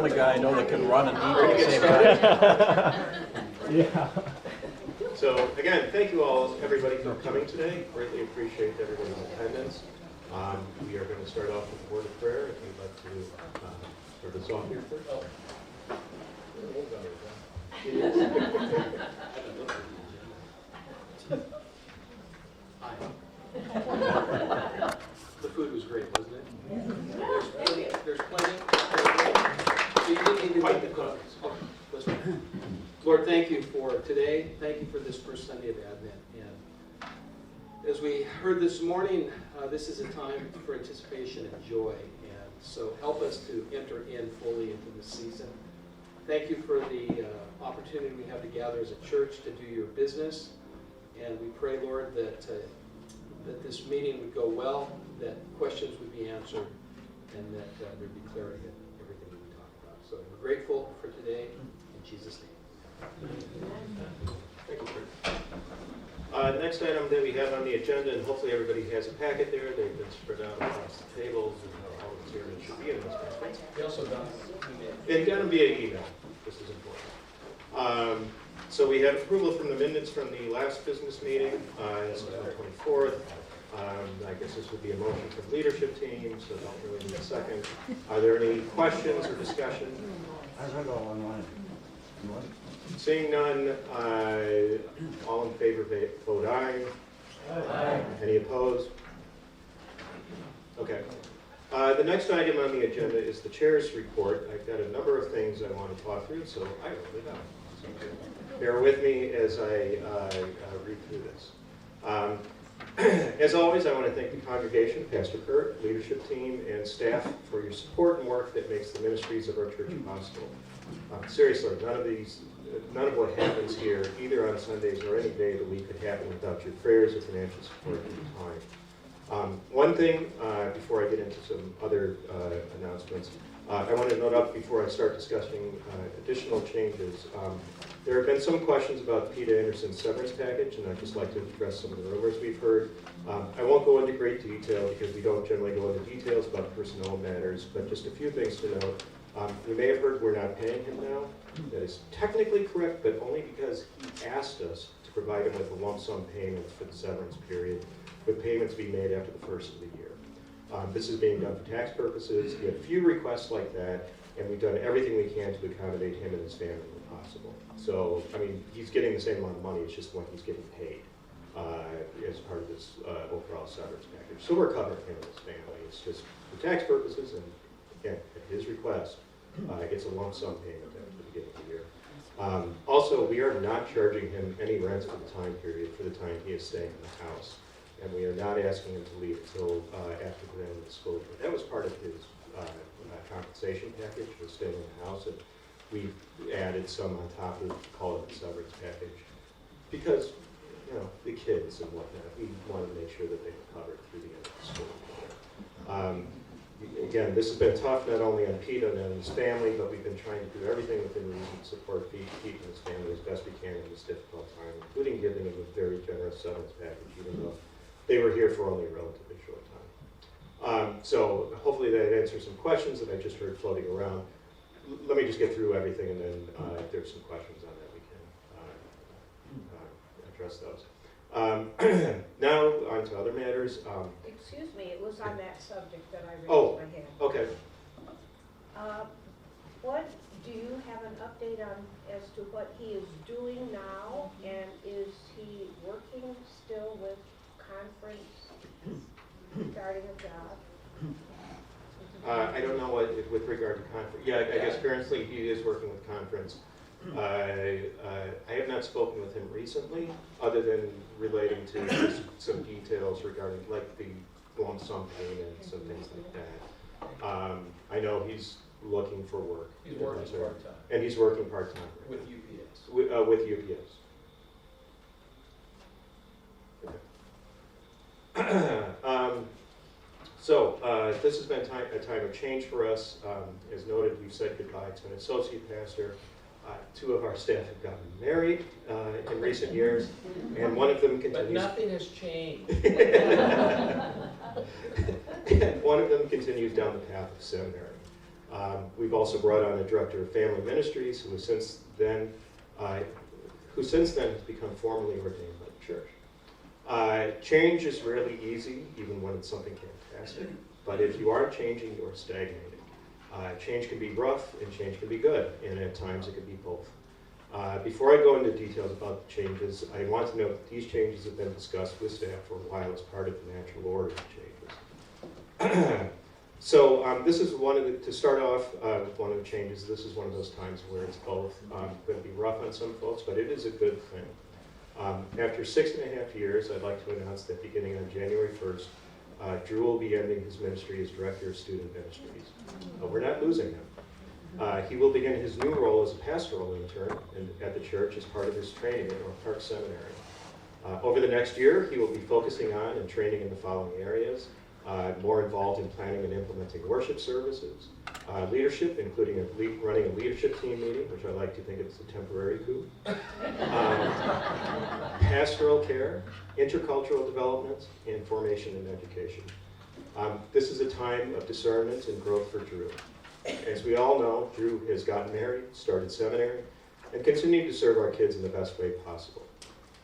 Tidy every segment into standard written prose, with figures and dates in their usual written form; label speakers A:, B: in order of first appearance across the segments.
A: only guy I know that can run and eat at the same time.
B: Yeah.
C: So again, thank you all, everybody, for coming today. Greatly appreciate everybody's attendance. We are going to start off with a word of prayer. If you'd like to start us off here first.
D: The food was great, wasn't it? There's plenty. So you didn't need to wait the cookies. Okay, let's pray. Lord, thank you for today. Thank you for this first Sunday of Advent. And as we heard this morning, this is a time for anticipation and joy. And so help us to enter in fully into this season. Thank you for the opportunity we have to gather as a church to do your business. And we pray, Lord, that this meeting would go well, that questions would be answered, and that there'd be clarity in everything we talk about. So we're grateful for today. In Jesus' name.
C: Thank you, Kurt. The next item that we have on the agenda, and hopefully everybody has a packet there. They've been spread out across the tables, and all the material should be in this packet.
D: We also got
C: It's going to be an email. This is important. So we have approval from the minutes from the last business meeting, September 24th. I guess this would be a motion from the leadership team, so don't really need a second. Are there any questions or discussion?
B: I read all online.
C: Seeing none, all in favor vote aye.
B: Aye.
C: Any opposed? Okay. The next item on the agenda is the chair's report. I've got a number of things I want to talk through, so I wrote it down. So bear with me as I read through this. As always, I want to thank the congregation, Pastor Kurt, leadership team, and staff for your support and work that makes the ministries of our church possible. Seriously, none of what happens here, either on Sundays or any day of the week, could happen without your prayers or financial support at the time. One thing, before I get into some other announcements, I want to note up before I start discussing additional changes. There have been some questions about Peter Anderson's severance package, and I'd just like to address some of the rumors we've heard. I won't go into great detail because we don't generally go into details about personnel matters, but just a few things to note. You may have heard we're not paying him now. That is technically correct, but only because he asked us to provide him with a lump sum payment for the severance period, with payments being made after the first of the year. This is being done for tax purposes. We had a few requests like that, and we've done everything we can to accommodate him and his family when possible. So, I mean, he's getting the same amount of money, it's just what he's getting paid as part of this overall severance package. So we're covering him and his family. It's just for tax purposes, and again, at his request, gets a lump sum payment at the beginning of the year. Also, we are not charging him any rent for the time period, for the time he is staying in the house. And we are not asking him to leave until after the end of the school year. That was part of his compensation package, was staying in the house, and we've added some on top of call it the severance package. Because, you know, the kids and whatnot, we want to make sure that they are covered through the end of the school year. Again, this has been tough not only on Pete and on his family, but we've been trying to do everything within reason to support Pete and his family as best we can in this difficult time, including giving him a very generous severance package, even though they were here for only a relatively short time. So hopefully that answers some questions that I just heard floating around. Let me just get through everything, and then if there's some questions on that, we can address those. Now on to other matters.
E: Excuse me, it was on that subject that I raised
C: Oh,
E: my hand.
C: okay.
E: What, do you have an update on as to what he is doing now? And is he working still with conference regarding a job?
C: I don't know what, with regard to conference. Yeah, I guess currently he is working with conference. I have not spoken with him recently, other than relating to just some details regarding, like, the lump sum payments and things like that. I know he's looking for work.
D: He's working part-time.
C: And he's working part-time.
D: With UPS.
C: With UPS. Okay. So this has been a time of change for us. As noted, we've said goodbye to an associate pastor. Two of our staff have gotten married in recent years, and one of them continues.
D: But nothing has changed.
C: One of them continues down the path of seminary. We've also brought on a director of family ministries who since then has become formally ordained by the church. Change is rarely easy, even when it's something fantastic. But if you aren't changing, you're stagnating. Change can be rough and change can be good, and at times it can be both. Before I go into details about the changes, I want to note that these changes have been discussed with staff for a while as part of the natural order of changes. So this is to start off with one of the changes, this is one of those times where it's both going to be rough on some folks, but it is a good thing. After 6.5 years, I'd like to announce that beginning on January 1st, Drew will be ending his ministry as Director of Student Ministries. We're not losing him. He will begin his new role as a pastoral intern at the church as part of his training at North Park Seminary. Over the next year, he will be focusing on and training in the following areas: more involved in planning and implementing worship services, leadership, including running a leadership team meeting, which I like to think of as a temporary coup, pastoral care, intercultural development, and formation and education. This is a time of discernment and growth for Drew. As we all know, Drew has gotten married, started seminary, and continued to serve our kids in the best way possible.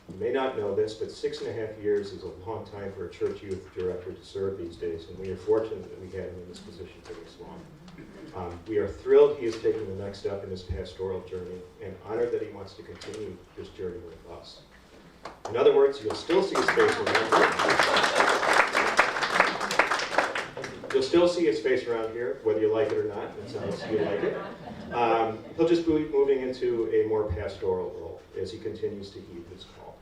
C: You may not know this, but 6.5 years is a long time for a church youth director to serve these days, and we are fortunate that we had him in this position for this long. We are thrilled he is taking the next step in his pastoral journey, and honored that he wants to continue this journey with us. In other words, you'll still see his face around here. You'll still see his face around here, whether you like it or not. That's how you like it. He'll just be moving into a more pastoral role as he continues to heed his call.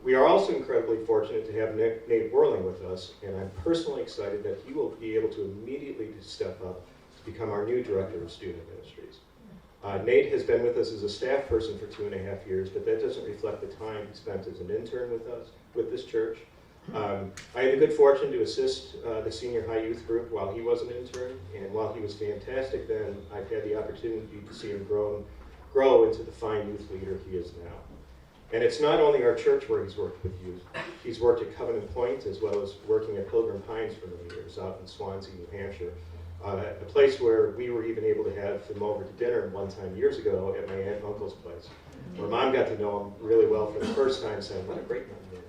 C: We are also incredibly fortunate to have Nate Worling with us, and I'm personally excited that he will be able to immediately step up to become our new Director of Student Ministries. Nate has been with us as a staff person for 2.5 years, but that doesn't reflect the time he spent as an intern with us, with this church. I had the good fortune to assist the senior high youth group while he was an intern, and while he was fantastic then, I've had the opportunity to see him grow into the fine youth leader he is now. And it's not only our church where he's worked with youth. He's worked at Covenant Point as well as working at Pilgrim Pines for many years out in Swansea, New Hampshire, a place where we were even able to have him over to dinner one time years ago at my aunt and uncle's place, where Mom got to know him really well for the first time, saying, "What a great man he is."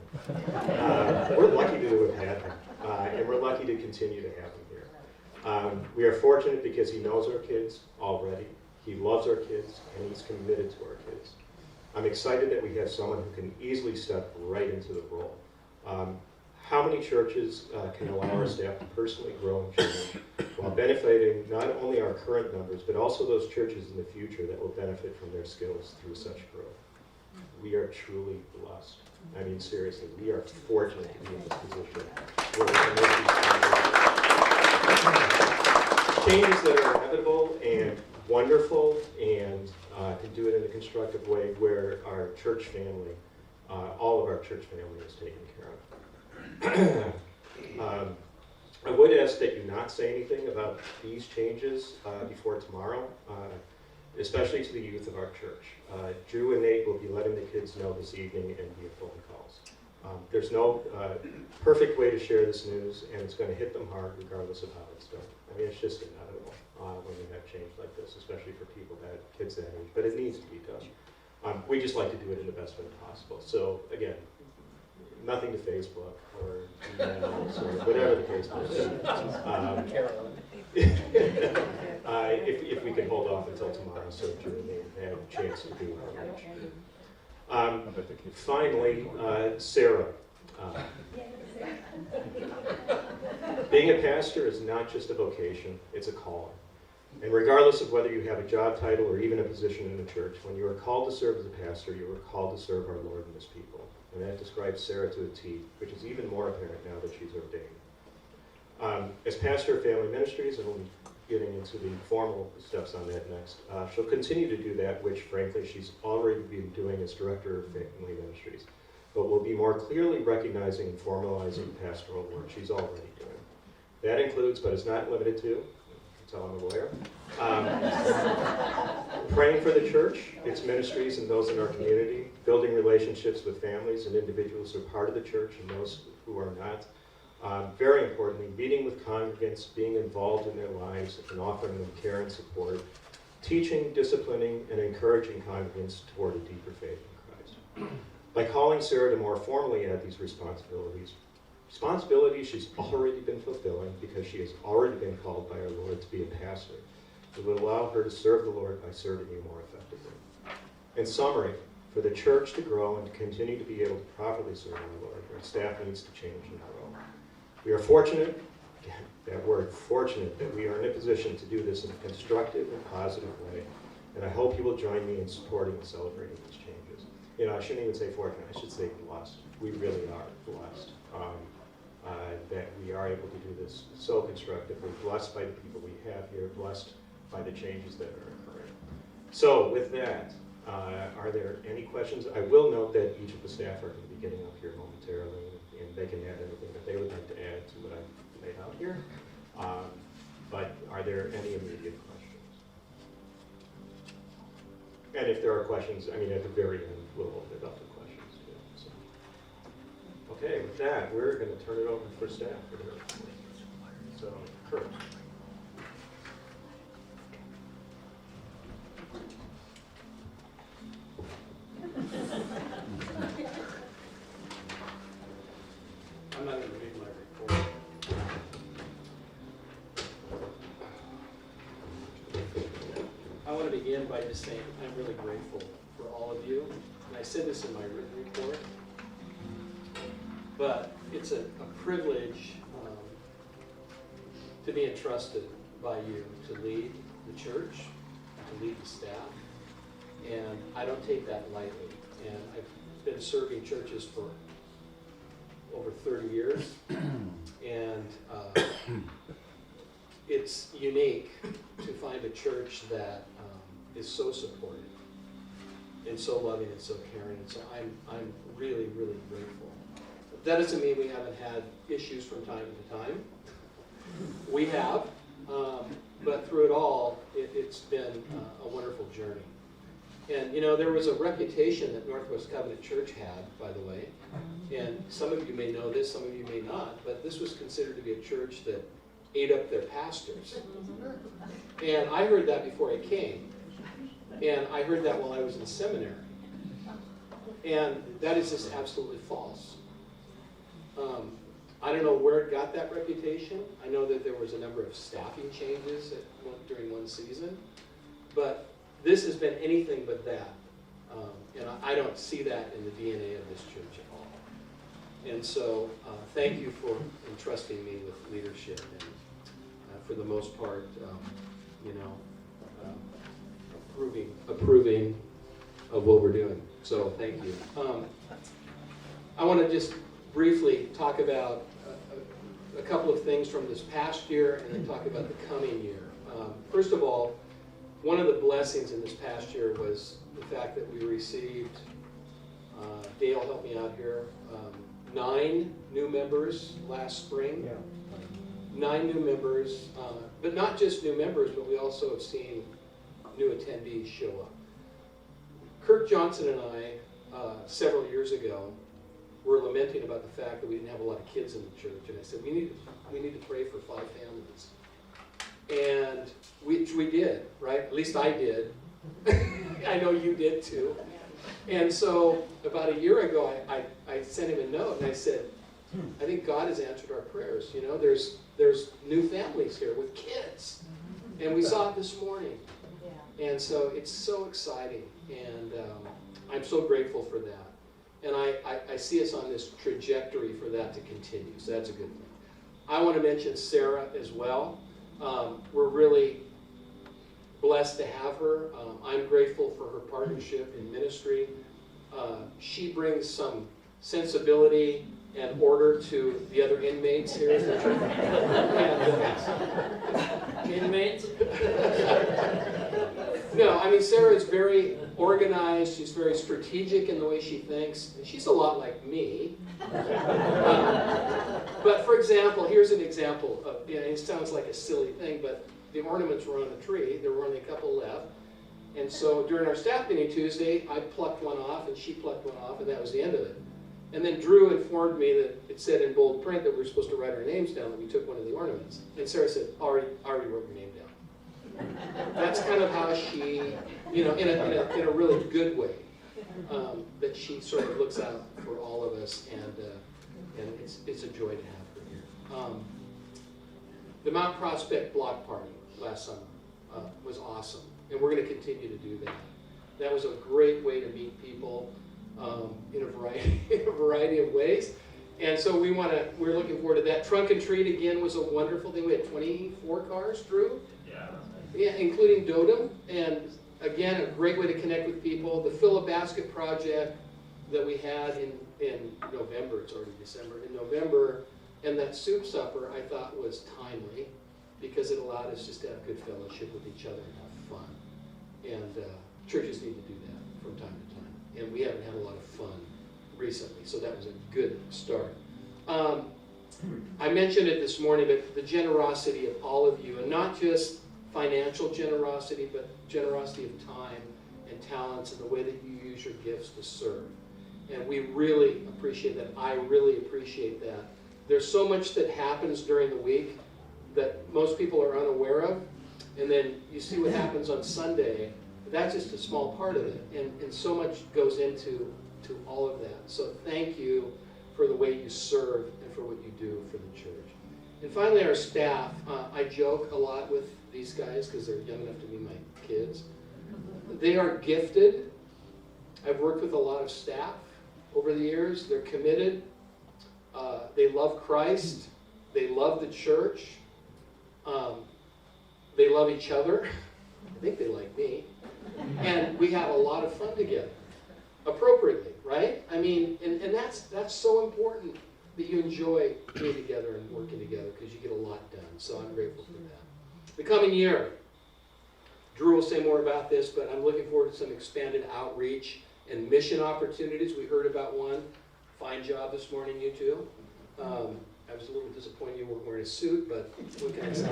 C: We're lucky to have had him, and we're lucky to continue to have him here. We are fortunate because he knows our kids already, he loves our kids, and he's committed to our kids. I'm excited that we have someone who can easily step right into the role. How many churches can allow our staff to personally grow and change while benefiting not only our current numbers, but also those churches in the future that will benefit from their skills through such growth? We are truly blessed. I mean, seriously, we are fortunate to be in this position where we can make these changes that are inevitable and wonderful, and to do it in a constructive way where our church family, all of our church family is taken care of. I would ask that you not say anything about these changes before tomorrow, especially to the youth of our church. Drew and Nate will be letting the kids know this evening and via phone calls. There's no perfect way to share this news, and it's going to hit them hard regardless of how it's done. I mean, it's just inevitable when you have change like this, especially for people that kids that age, but it needs to be done. We just like to do it in the best way possible. So again, nothing to Facebook or emails or whatever the case may be. If we can hold off until tomorrow so Drew and Nate have a chance to do it. Finally, Sarah. Being a pastor is not just a vocation, it's a calling. And regardless of whether you have a job title or even a position in the church, when you are called to serve as a pastor, you are called to serve our Lord and His people. And that describes Sarah to a T, which is even more apparent now that she's ordained. As pastor of family ministries, and we'll be getting into the formal steps on that next, she'll continue to do that, which frankly she's already been doing as director of family ministries. But we'll be more clearly recognizing and formalizing pastoral work she's already doing. That includes, but is not limited to, tell I'm a lawyer, praying for the church, its ministries, and those in our community, building relationships with families and individuals who are part of the church and those who are not, Very importantly, meeting with congregants, being involved in their lives and offering them care and support, teaching, disciplining, and encouraging congregants toward a deeper faith in Christ. By calling Sarah to more formally add these responsibilities she's already been fulfilling because she has already been called by our Lord to be a pastor. It will allow her to serve the Lord by serving you more effectively. In summary, for the church to grow and to continue to be able to properly serve our Lord, our staff needs to change and grow. We are fortunate, again, that word, fortunate, that we are in a position to do this in a constructive and positive way. And I hope you will join me in supporting and celebrating these changes. You know, I shouldn't even say fortunate, I should say blessed. We really are blessed that we are able to do this so constructively, blessed by the people we have here, blessed by the changes that are occurring. So with that, are there any questions? I will note that each of the staff are going to be getting up here momentarily, and they can add anything that they would like to add to what I've laid out here. But are there any immediate questions? And if there are questions, I mean, at the very end, we'll open it up to questions too. So. Okay, with that, we're going to turn it over for staff for their report. So, Kurt.
D: I'm not going to read my report. I want to begin by just saying I'm really grateful for all of you. And I said this in my written report, but it's a privilege to be entrusted by you to lead the church, to lead the staff. And I don't take that lightly. And I've been serving churches for over 30 years. And it's unique to find a church that is so supportive and so loving and so caring. And so I'm really, really grateful. That doesn't mean we haven't had issues from time to time. We have, but through it all, it's been a wonderful journey. And you know, there was a reputation that Northwest Covenant Church had, by the way, and some of you may know this, some of you may not, but this was considered to be a church that ate up their pastors. And I heard that before I came, and I heard that while I was in seminary. And that is just absolutely false. I don't know where it got that reputation. I know that there was a number of staffing changes during one season, but this has been anything but that. And I don't see that in the DNA of this church at all. And so thank you for entrusting me with leadership and for the most part, approving of what we're doing. So thank you. I want to just briefly talk about a couple of things from this past year and then talk about the coming year. First of all, one of the blessings in this past year was the fact that we received, Dale helped me out here, 9 new members last spring.
B: Yeah.
D: 9 new members, but not just new members, but we also have seen new attendees show up. Kirk Johnson and I, several years ago, were lamenting about the fact that we didn't have a lot of kids in the church, and I said, we need to pray for 5 families. And which we did, right? At least I did. I know you did too. And so about a year ago, I sent him a note and I said, I think God has answered our prayers. You know, there's new families here with kids. And we saw it this morning. And so it's so exciting. And I'm so grateful for that. And I see us on this trajectory for that to continue. So that's a good thing. I want to mention Sarah as well. We're really blessed to have her. I'm grateful for her partnership in ministry. She brings some sensibility and order to the other inmates here. Inmates? No, I mean, Sarah is very organized. She's very strategic in the way she thinks. She's a lot like me. But for example, here's an example of, it sounds like a silly thing, but the ornaments were on the tree. There were only a couple left. And so during our staff meeting Tuesday, I plucked one off and she plucked one off, and that was the end of it. And then Drew informed me that it said in bold print that we were supposed to write our names down, that we took one of the ornaments. And Sarah said, already wrote your name down. That's kind of how she, in a really good way, that she sort of looks out for all of us, and it's a joy to have her here. The Mount Prospect Block Party last summer was awesome, and we're going to continue to do that. That was a great way to meet people in a variety of ways, and so we're looking forward to that. Trunk and Treat again was a wonderful thing. We had 24 cars, Drew. Yeah, including Dotem, and again, a great way to connect with people. The Fill a Basket project that we had in November, it's already December, in November, and that soup supper I thought was timely because it allowed us just to have good fellowship with each other and have fun. And churches need to do that from time to time. And we haven't had a lot of fun recently, so that was a good start. I mentioned it this morning, but the generosity of all of you, and not just financial generosity, but generosity of time and talents and the way that you use your gifts to serve. And we really appreciate that. I really appreciate that. There's so much that happens during the week that most people are unaware of, and then you see what happens on Sunday. That's just a small part of it, and so much goes into all of that. So thank you for the way you serve and for what you do for the church. And finally, our staff. I joke a lot with these guys because they're young enough to be my kids. They are gifted. I've worked with a lot of staff over the years. They're committed. They love Christ. They love the church. They love each other. I think they like me. And we have a lot of fun together, appropriately, right? I mean, and that's so important that you enjoy being together and working together because you get a lot done. So I'm grateful for that. The coming year, Drew will say more about this, but I'm looking forward to some expanded outreach and mission opportunities. We heard about one. Fine job this morning, you two. I was a little disappointed you weren't wearing a suit, but what can I say?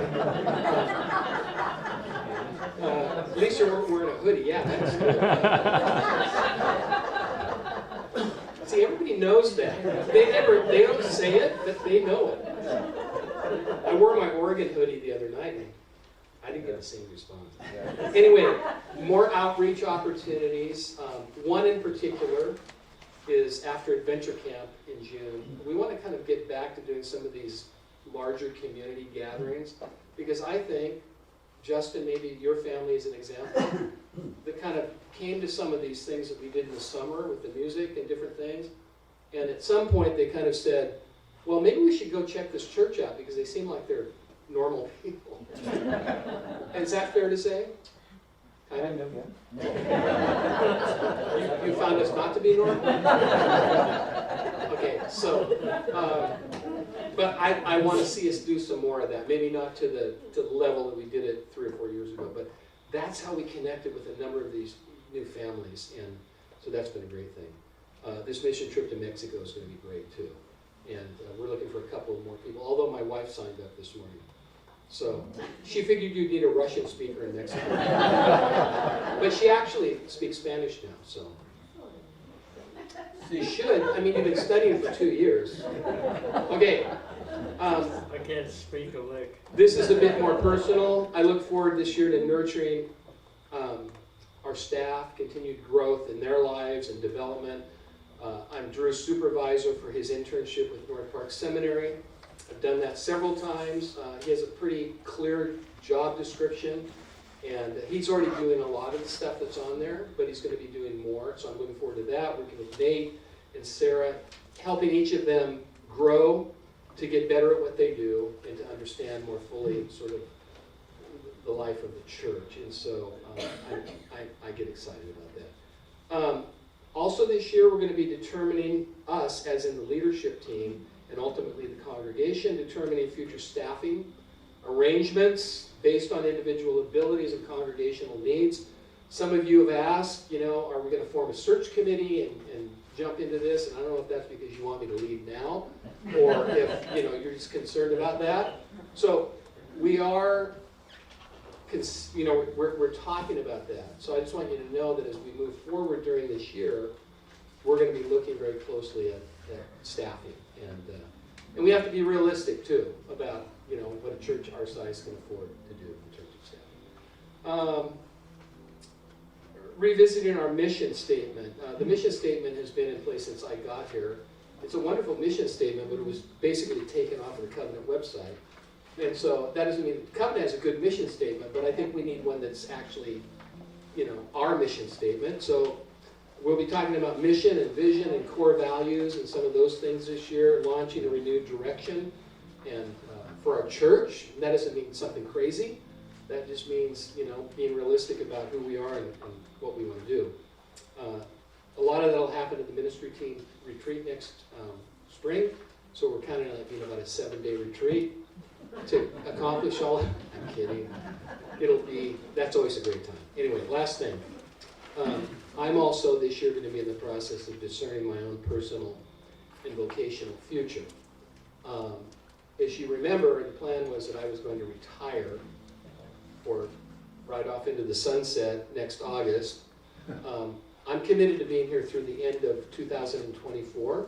D: At least you weren't wearing a hoodie. Yeah, that's good. See, everybody knows that. They don't say it, but they know it. I wore my Oregon hoodie the other night, and I didn't get the same response. Anyway, more outreach opportunities. One in particular is after Adventure Camp in June. We want to kind of get back to doing some of these larger community gatherings because I think, Justin, maybe your family is an example, that kind of came to some of these things that we did in the summer with the music and different things. And at some point they kind of said, well, maybe we should go check this church out because they seem like they're normal people. Is that fair to say? Kind of, yeah. You found us not to be normal? Okay, so, but I want to see us do some more of that. Maybe not to the level that we did it 3 or 4 years ago, but that's how we connected with a number of these new families, and so that's been a great thing. This mission trip to Mexico is going to be great too, and we're looking for a couple more people, although my wife signed up this morning. So she figured you'd need a Russian speaker in Mexico. But she actually speaks Spanish now, so. You should. I mean, you've been studying for 2 years. Okay.
A: I can't speak a lick.
D: This is a bit more personal. I look forward this year to nurturing our staff, continued growth in their lives and development. I'm Drew's supervisor for his internship with North Park Seminary. I've done that several times. He has a pretty clear job description, and he's already doing a lot of the stuff that's on there, but he's going to be doing more, so I'm looking forward to that, working with Nate and Sarah, helping each of them grow to get better at what they do and to understand more fully sort of the life of the church, and so I get excited about that. Also this year, we're going to be determining us, as in the leadership team, and ultimately the congregation, determining future staffing arrangements based on individual abilities and congregational needs. Some of you have asked, are we going to form a search committee and jump into this? And I don't know if that's because you want me to leave now, or if you're just concerned about that. So we are, we're talking about that. So I just want you to know that as we move forward during this year, we're going to be looking very closely at staffing. And we have to be realistic too about what a church our size can afford to do in terms of staffing. Revisiting our mission statement. The mission statement has been in place since I got here. It's a wonderful mission statement, but it was basically taken off of the Covenant website. And so that doesn't mean Covenant has a good mission statement, but I think we need one that's actually, our mission statement. So we'll be talking about mission and vision and core values and some of those things this year, launching a renewed direction and for our church. That doesn't mean something crazy. That just means, being realistic about who we are and what we want to do. A lot of that will happen at the ministry team retreat next spring. So we're kind of about a 7-day retreat to accomplish all. I'm kidding. That's always a great time. Anyway, last thing. I'm also this year going to be in the process of discerning my own personal and vocational future. As you remember, the plan was that I was going to retire or ride off into the sunset next August. I'm committed to being here through the end of 2024.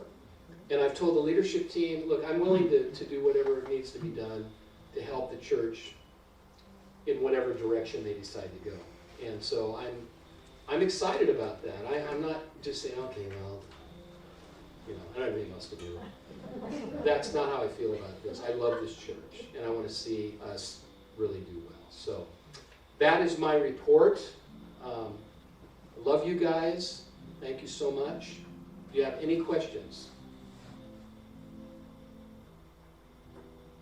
D: And I've told the leadership team, look, I'm willing to do whatever needs to be done to help the church in whatever direction they decide to go. And so I'm excited about that. I'm not just saying, okay, well, I don't have anything else to do. That's not how I feel about this. I love this church, and I want to see us really do well. So that is my report. I love you guys. Thank you so much. Do you have any questions?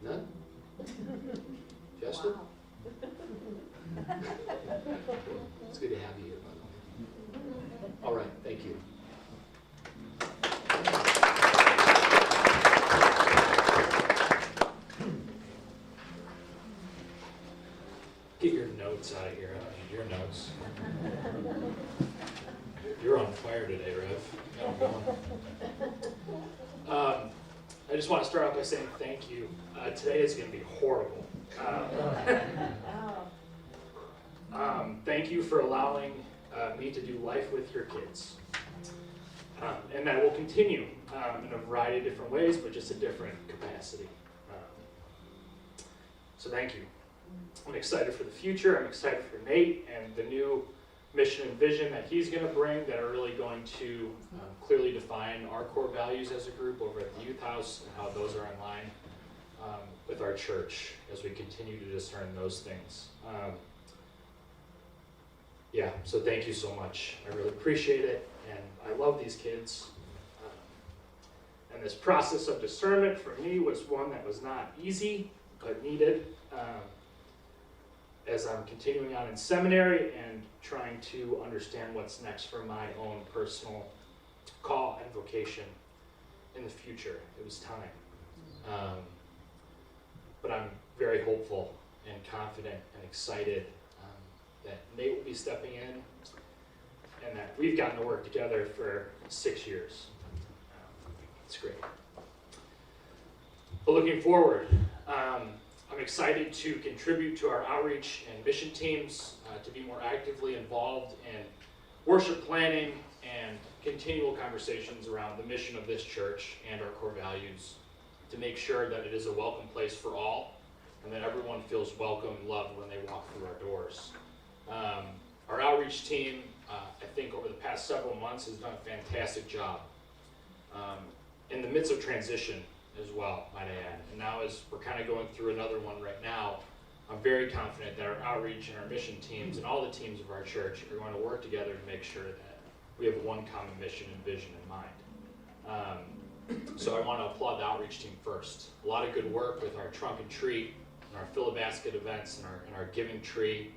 D: None? Justin?
E: Wow.
D: It's good to have you here, by the way. All right, thank you.
A: Get your notes out of here. I don't need your notes. You're on fire today, Rev. I just want to start off by saying thank you. Today is going to be horrible. Thank you for allowing me to do life with your kids. And that will continue in a variety of different ways, but just a different capacity. So thank you. I'm excited for the future. I'm excited for Nate and the new mission and vision that he's going to bring that are really going to clearly define our core values as a group over at the youth house and how those are in line with our church as we continue to discern those things. So thank you so much. I really appreciate it, and I love these kids. And this process of discernment for me was one that was not easy, but needed. As I'm continuing on in seminary and trying to understand what's next for my own personal call and vocation in the future. It was time. But I'm very hopeful and confident and excited that Nate will be stepping in and that we've gotten to work together for 6 years. It's great. But looking forward, I'm excited to contribute to our outreach and mission teams, to be more actively involved in worship planning and continual conversations around the mission of this church and our core values, to make sure that it is a welcome place for all and that everyone feels welcome and loved when they walk through our doors. Our outreach team, I think over the past several months, has done a fantastic job in the midst of transition as well, might I add. And now as we're kind of going through another one right now, I'm very confident that our outreach and our mission teams and all the teams of our church are going to work together to make sure that we have one common mission and vision in mind. So I want to applaud the outreach team first. A lot of good work with our trunk and treat and our fill a basket events and our giving tree.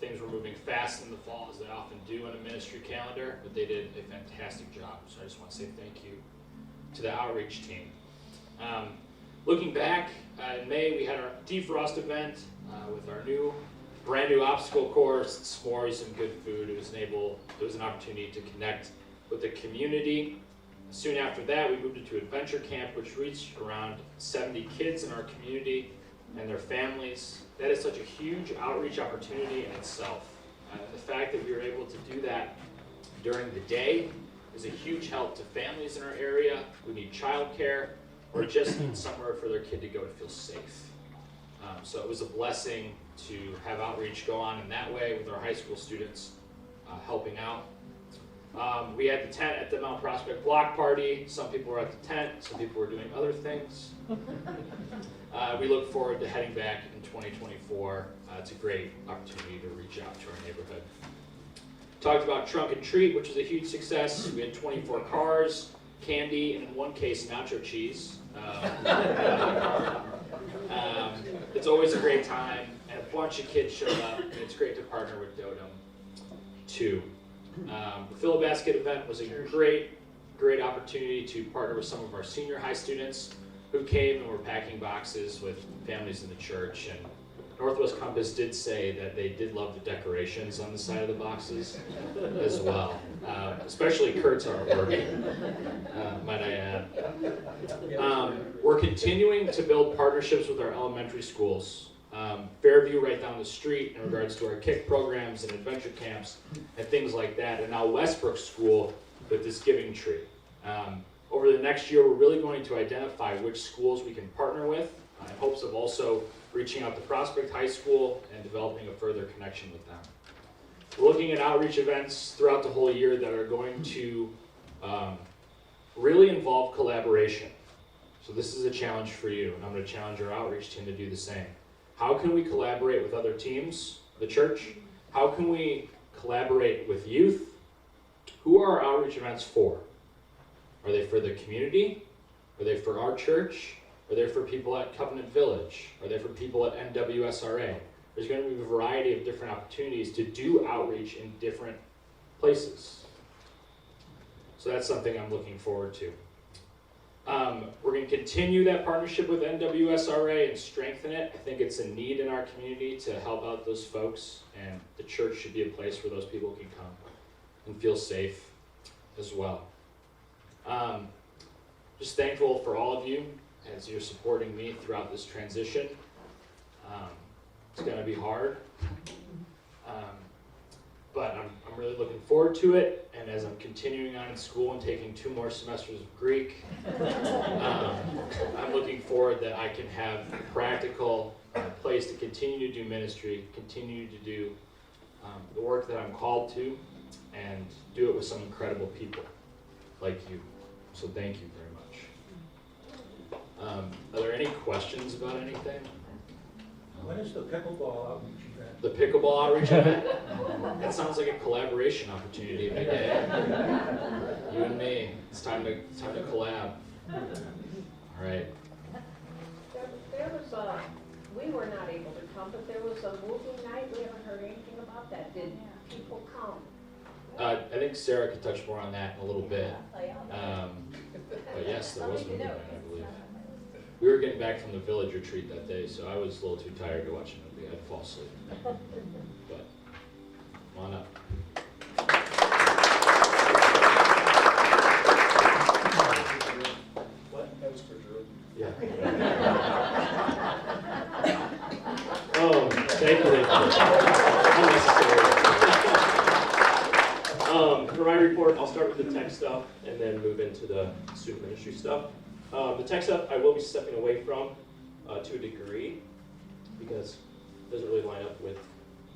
A: Things were moving fast in the fall, as they often do in a ministry calendar, but they did a fantastic job. So I just want to say thank you to the outreach team. Looking back, in May we had our defrost event with our brand new obstacle course, s'mores, and good food. It was an opportunity to connect with the community. Soon after that, we moved into Adventure Camp, which reached around 70 kids in our community and their families. That is such a huge outreach opportunity in itself. The fact that we were able to do that during the day is a huge help to families in our area who need childcare or just need somewhere for their kid to go to feel safe. So it was a blessing to have outreach go on in that way with our high school students helping out. We had the tent at the Mount Prospect block party. Some people were at the tent, some people were doing other things. We look forward to heading back in 2024. It's a great opportunity to reach out to our neighborhood. Talked about Trunk and Treat, which was a huge success. We had 24 cars, candy, and in one case, nacho cheese. It's always a great time, and a bunch of kids showed up, and it's great to partner with Dotem too. The Fill a Basket event was a great opportunity to partner with some of our senior high students who came and were packing boxes with families in the church. And Northwest Compass did say that they did love the decorations on the side of the boxes as well, especially Kurt's artwork, might I add. We're continuing to build partnerships with our elementary schools. Fairview right down the street in regards to our KIC programs and adventure camps and things like that, and now Westbrook School with this giving tree. Over the next year, we're really going to identify which schools we can partner with in hopes of also reaching out to Prospect High School and developing a further connection with them. We're looking at outreach events throughout the whole year that are going to really involve collaboration. So this is a challenge for you, and I'm going to challenge our outreach team to do the same. How can we collaborate with other teams, the church? How can we collaborate with youth? Who are our outreach events for? Are they for the community? Are they for our church? Are they for people at Covenant Village? Are they for people at NWSRA? There's going to be a variety of different opportunities to do outreach in different places. So that's something I'm looking forward to. We're going to continue that partnership with NWSRA and strengthen it. I think it's a need in our community to help out those folks, and the church should be a place where those people can come and feel safe as well. Just thankful for all of you as you're supporting me throughout this transition. It's going to be hard, but I'm really looking forward to it. And as I'm continuing on in school and taking 2 more semesters of Greek, I'm looking forward that I can have a practical place to continue to do ministry, continue to do the work that I'm called to, and do it with some incredible people like you. So thank you very much. Are there any questions about anything?
F: When is the pickleball outreach event?
A: The pickleball outreach event? That sounds like a collaboration opportunity, Miguel. You and me. It's time to collab. All right.
E: There was a, we were not able to come, but there was a movie night. We haven't heard anything about that. Did people come?
A: I think Sarah could touch more on that in a little bit. But yes, there was a movie night, I believe. We were getting back from the village retreat that day, so I was a little too tired to watch a movie. I'd fall asleep. But come on up.
F: What? That was for Drew.
A: Yeah. Oh, thank you. Unnecessary.
G: For my report, I'll start with the tech stuff and then move into the student ministry stuff. The tech stuff I will be stepping away from to a degree because it doesn't really line up with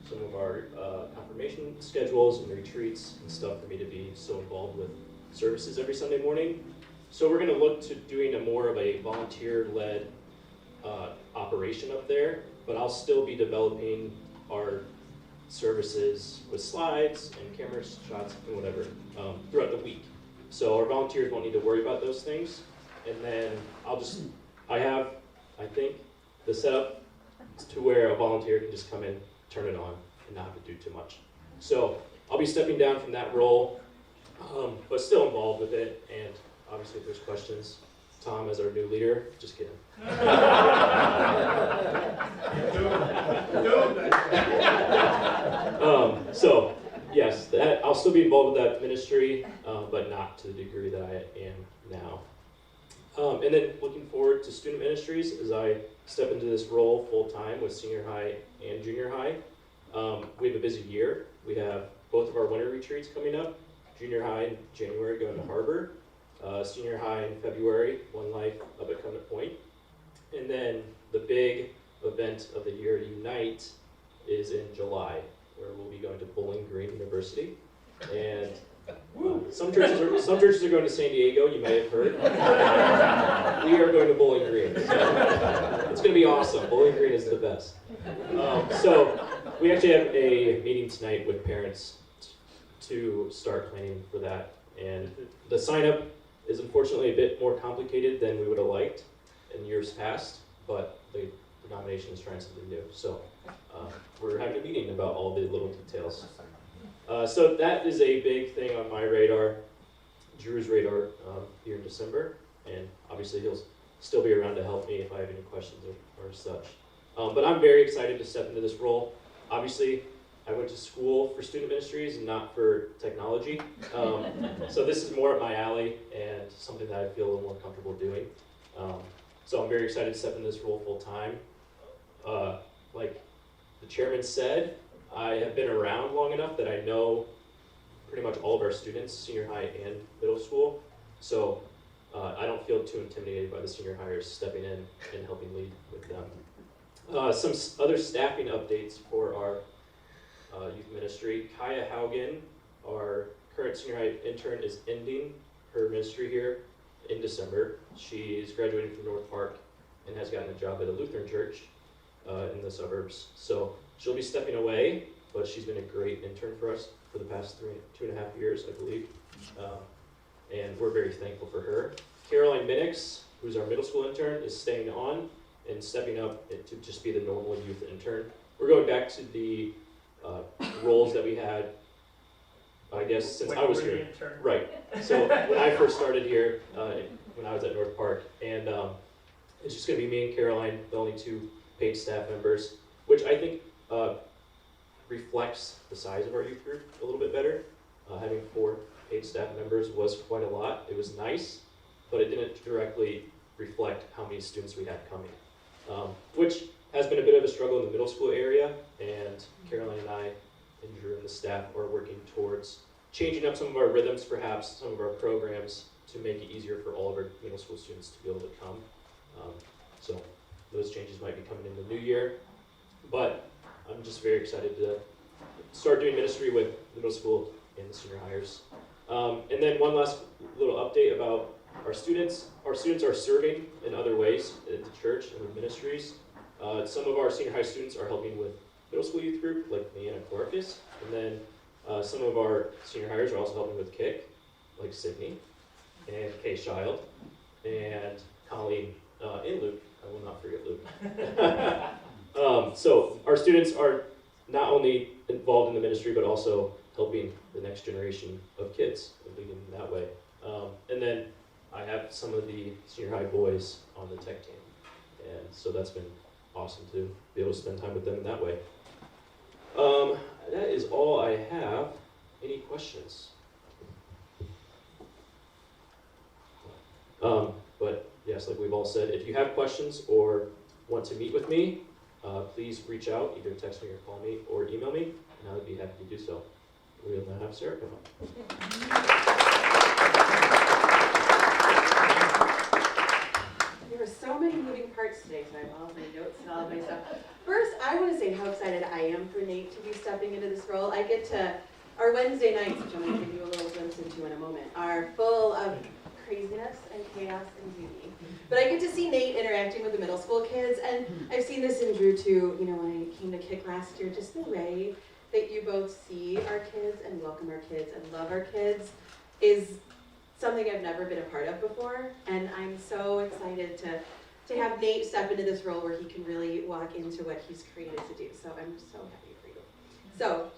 G: some of our confirmation schedules and retreats and stuff for me to be so involved with services every Sunday morning. So we're going to look to doing more of a volunteer-led operation up there, but I'll still be developing our services with slides and camera shots and whatever throughout the week. So our volunteers won't need to worry about those things. And then I think, the setup is to where a volunteer can just come in, turn it on, and not have to do too much. So I'll be stepping down from that role, but still involved with it. And obviously, if there's questions, Tom as our new leader, just kidding. So yes, I'll still be involved with that ministry, but not to the degree that I am now. And then looking forward to student ministries as I step into this role full time with senior high and junior high. We have a busy year. We have both of our winter retreats coming up, junior high in January going to Harbor, senior high in February, One Life up at Covenant Point. And then the big event of the year, Unite, is in July, where we'll be going to Bowling Green University. And some churches are going to San Diego, you may have heard. We are going to Bowling Green. So it's going to be awesome. Bowling Green is the best. So we actually have a meeting tonight with parents to start planning for that. And the sign-up is unfortunately a bit more complicated than we would have liked in years past, but the denomination is trying something new. So we're having a meeting about all the little details. So that is a big thing on my radar, Drew's radar here in December, and obviously he'll still be around to help me if I have any questions or such. But I'm very excited to step into this role. Obviously, I went to school for student ministries and not for technology, so this is more up my alley and something that I feel a little more comfortable doing. So I'm very excited to step into this role full time. Like the chairman said, I have been around long enough that I know pretty much all of our students, senior high and middle school. So I don't feel too intimidated by the senior hires stepping in and helping lead with them. Some other staffing updates for our youth ministry. Kaya Haugen, our current senior high intern, is ending her ministry here in December. She is graduating from North Park and has gotten a job at a Lutheran church in the suburbs. So she'll be stepping away, but she's been a great intern for us for the past 2.5 years, I believe. And we're very thankful for her. Caroline Minix, who's our middle school intern, is staying on and stepping up to just be the normal youth intern. We're going back to the roles that we had, I guess, since I was here. Right. So when I first started here, when I was at North Park, and it's just going to be me and Caroline, the only two paid staff members, which I think reflects the size of our youth group a little bit better. Having 4 paid staff members was quite a lot. It was nice, but it didn't directly reflect how many students we had coming, which has been a bit of a struggle in the middle school area, and Caroline and I and Drew and the staff are working towards changing up some of our rhythms, perhaps some of our programs, to make it easier for all of our middle school students to be able to come. So those changes might be coming in the new year, but I'm just very excited to start doing ministry with the middle school and the senior hires. And then one last little update about our students. Our students are serving in other ways at the church and with ministries. Some of our senior high students are helping with middle school youth group, like Leanna Corpus, and then some of our senior hires are also helping with KIC, like Sydney, and Kay Child, and Colleen, and Luke. I will not forget Luke. So our students are not only involved in the ministry, but also helping the next generation of kids and leading them that way. And then I have some of the senior high boys on the tech team, and so that's been awesome to be able to spend time with them in that way. That is all I have. Any questions? But yes, like we've all said, if you have questions or want to meet with me, please reach out, either text me or call me or email me, and I would be happy to do so. We'll now have Sarah come up.
H: There were so many moving parts today, so I have all my notes and all of my stuff. First, I want to say how excited I am for Nate to be stepping into this role. I get to, our Wednesday nights, which I'm going to give you a little glimpse into in a moment, are full of craziness and chaos and beauty. But I get to see Nate interacting with the middle school kids, and I've seen this in Drew too, you know, when I came to KIC last year, just the way that you both see our kids and welcome our kids and love our kids is something I've never been a part of before, and I'm so excited to have Nate step into this role where he can really walk into what he's created to do. So I'm so happy for you. So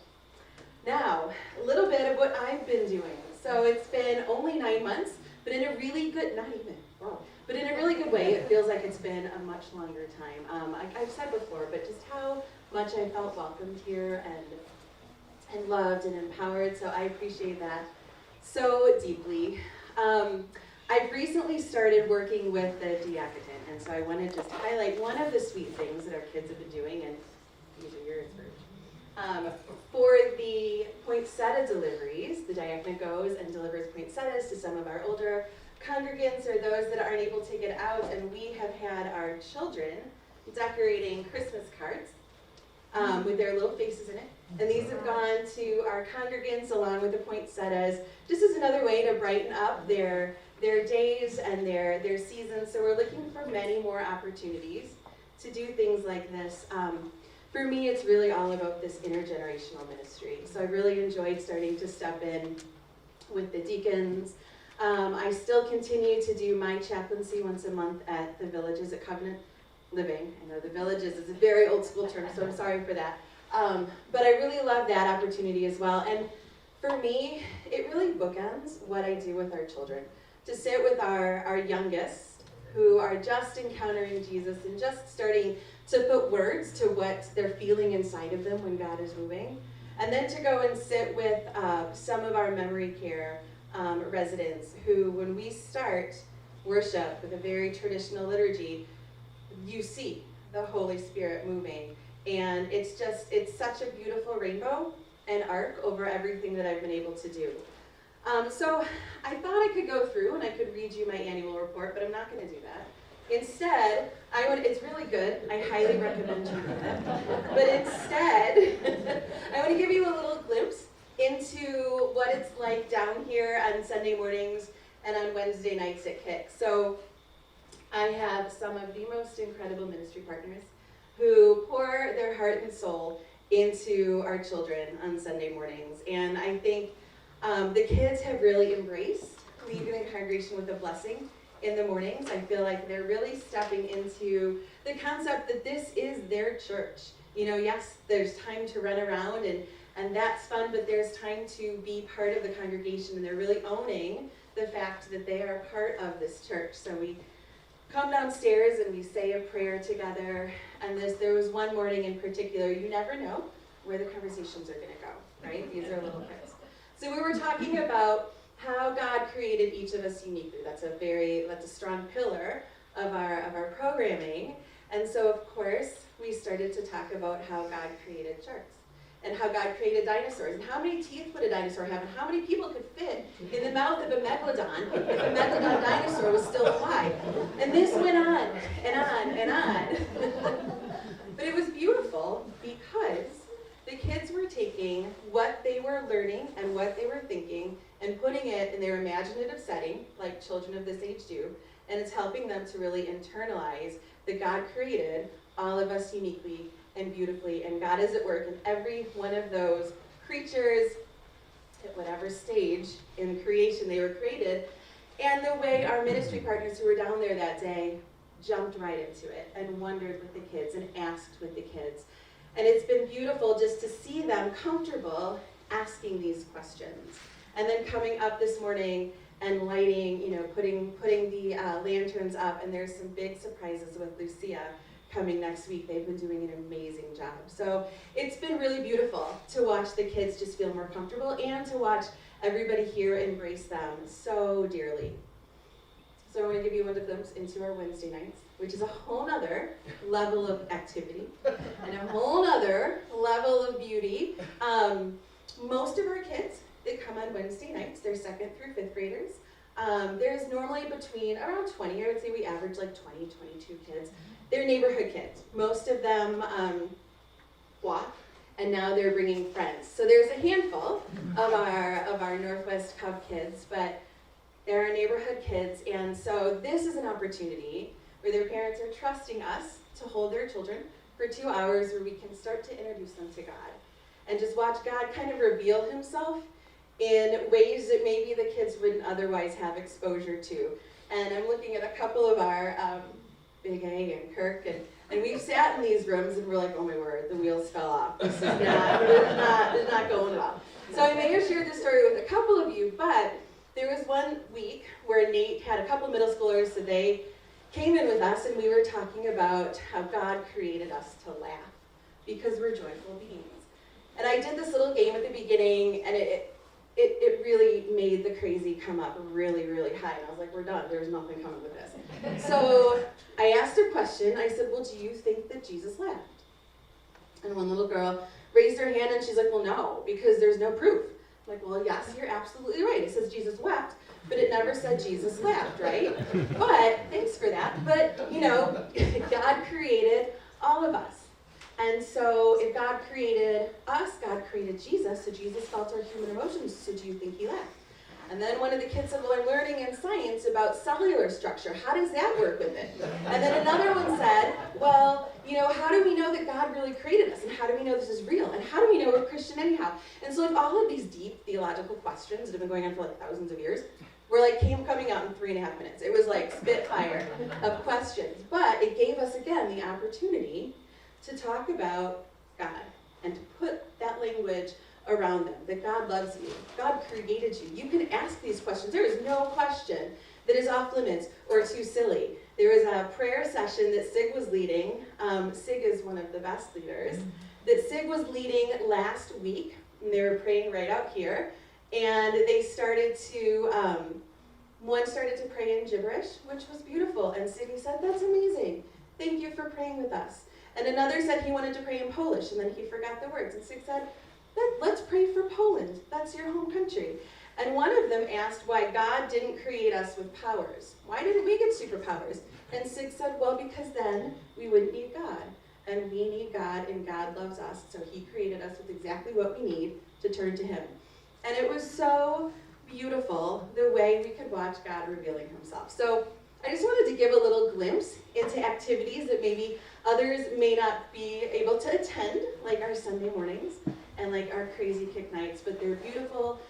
H: now, a little bit of what I've been doing. So it's been only 9 months, but in a really good, not even, wow, but in a really good way. It feels like it's been a much longer time. I've said before, but just how much I felt welcomed here and loved and empowered. So I appreciate that so deeply. I've recently started working with the diaconism, and so I want to just highlight one of the sweet things that our kids have been doing, and these are yours, Rich. For the poinsettia deliveries, the Diakonia goes and delivers poinsettias to some of our older congregants or those that aren't able to get out, and we have had our children decorating Christmas cards with their little faces in it. And these have gone to our congregants along with the poinsettias, just as another way to brighten up their days and their seasons. So we're looking for many more opportunities to do things like this. For me, it's really all about this intergenerational ministry. So I really enjoyed starting to step in with the deacons. I still continue to do my chaplaincy once a month at the Villages at Covenant Living. I know the Villages is a very old school term, so I'm sorry for that. But I really love that opportunity as well. And for me, it really bookends what I do with our children. To sit with our youngest, who are just encountering Jesus and just starting to put words to what they're feeling inside of them when God is moving. And then to go and sit with some of our memory care residents who, when we start worship with a very traditional liturgy, you see the Holy Spirit moving. And it's such a beautiful rainbow and arc over everything that I've been able to do. So I thought I could go through and I could read you my annual report, but I'm not going to do that. Instead, it's really good. I highly recommend you read it. But instead, I want to give you a little glimpse into what it's like down here on Sunday mornings and on Wednesday nights at Kick. So I have some of the most incredible ministry partners who pour their heart and soul into our children on Sunday mornings. And I think the kids have really embraced leaving the congregation with a blessing in the mornings. I feel like they're really stepping into the concept that this is their church. You know, yes, there's time to run around and that's fun, but there's time to be part of the congregation, and they're really owning the fact that they are part of this church. So we come downstairs and we say a prayer together, and there was one morning in particular, you never know where the conversations are going to go, right? These are little kids. So we were talking about how God created each of us uniquely. That's a strong pillar of our programming. And so of course, we started to talk about how God created sharks and how God created dinosaurs and how many teeth would a dinosaur have and how many people could fit in the mouth of a megalodon if a megalodon dinosaur was still alive. And this went on and on and on. But it was beautiful because the kids were taking what they were learning and what they were thinking and putting it in their imaginative setting, like children of this age do, and it's helping them to really internalize that God created all of us uniquely and beautifully, and God is at work in every one of those creatures at whatever stage in creation they were created. And the way our ministry partners who were down there that day jumped right into it and wondered with the kids and asked with the kids. And it's been beautiful just to see them comfortable asking these questions. And then coming up this morning and lighting, putting the lanterns up, and there's some big surprises with Lucia coming next week. They've been doing an amazing job. So it's been really beautiful to watch the kids just feel more comfortable and to watch everybody here embrace them so dearly. So I'm going to give you a glimpse into our Wednesday nights, which is a whole nother level of activity and a whole nother level of beauty. Most of our kids that come on Wednesday nights, they're 2nd through 5th graders. There's normally around 20, I would say we average like 20, 22 kids. They're neighborhood kids. Most of them walk, and now they're bringing friends. So there's a handful of our Northwest Cub kids, but they're our neighborhood kids, and so this is an opportunity where their parents are trusting us to hold their children for 2 hours where we can start to introduce them to God and just watch God kind of reveal himself in ways that maybe the kids wouldn't otherwise have exposure to. And I'm looking at a couple of our Big A and Kirk, and we've sat in these rooms and we're like, oh my word, the wheels fell off. This is not going well. So I may have shared this story with a couple of you, but there was one week where Nate had a couple middle schoolers, so they came in with us and we were talking about how God created us to laugh because we're joyful beings. And I did this little game at the beginning, and it really made the crazy come up really, really high. And I was like, we're done. There's nothing coming with this. So I asked a question. I said, well, do you think that Jesus laughed? And one little girl raised her hand, and she's like, well, no, because there's no proof Like, well, yes, you're absolutely right. It says Jesus wept, but it never said Jesus laughed, right? But, thanks for that. But, you know, God created all of us. And so if God created us, God created Jesus, so Jesus felt our human emotions, so do you think he laughed? And then one of the kids said, well, I'm learning in science about cellular structure. How does that work with it? And then another one said, well, you know, how do we know that God really created us? And how do we know this is real? And how do we know we're Christian anyhow? And so like all of these deep theological questions that have been going on for like thousands of years were like coming out in 3.5 minutes. It was like spitfire of questions. But it gave us, again, the opportunity to talk about God and to put that language around them, that God loves you, God created you. You can ask these questions. There is no question that is off limits or too silly. There was a prayer session that Sig was leading. Sig is one of the best leaders. That Sig was leading last week, and they were praying right out here. And they started to, one started to pray in gibberish, which was beautiful. And Sig said, that's amazing. Thank you for praying with us. And another said he wanted to pray in Polish, and then he forgot the words. And Sig said, let's pray for Poland. That's your home country. And one of them asked why God didn't create us with powers. Why didn't we get superpowers? And Sig said, well, because then we wouldn't need God. And we need God, and God loves us. So he created us with exactly what we need to turn to him. And it was so beautiful the way we could watch God revealing himself. So I just wanted to give a little glimpse into activities that maybe others may not be able to attend, like our Sunday mornings and like our crazy kick nights, but they're beautiful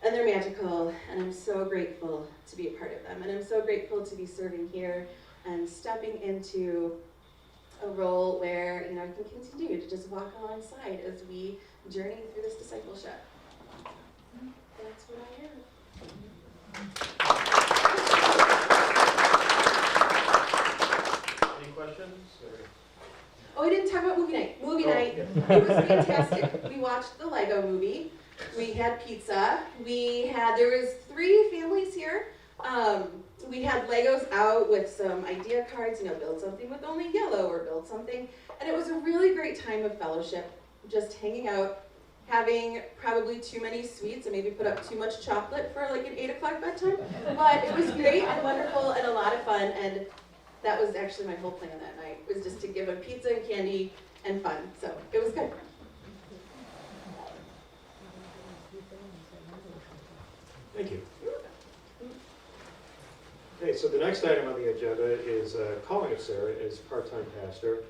H: and they're magical, and I'm so grateful to be a part of them. And I'm so grateful to be serving here and stepping into a role where, you know, I can continue to just walk alongside as we journey through this discipleship. That's what I am.
C: Any questions?
H: Oh, I didn't talk about movie night. Movie night, it was fantastic. We watched the Lego movie. We had pizza. There was 3 families here. We had Legos out with some idea cards, you know, build something with only yellow or build something. And it was a really great time of fellowship, just hanging out, having probably too many sweets and maybe put up too much chocolate for like an 8 o'clock bedtime. But it was great and wonderful and a lot of fun. And that was actually my whole plan that night, was just to give them pizza and candy and fun. So it was good.
C: Thank you. Okay, so the next item on the agenda is calling of Sarah as part-time pastor.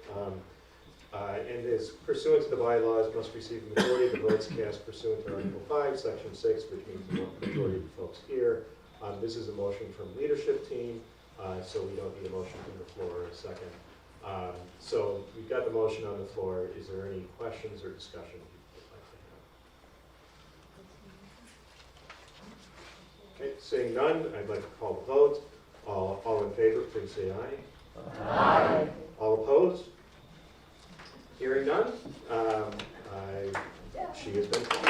C: And is pursuant to the bylaws, must receive the majority of the votes cast pursuant to Article 5, Section 6, which means the majority of the folks here. This is a motion from leadership team, so we don't need a motion from the floor in a second. So we've got the motion on the floor. Is there any questions or discussion you'd like to have? Okay, seeing none, I'd like to call the vote. All in favor, please say aye. Aye. All opposed? Hearing none, she has been called.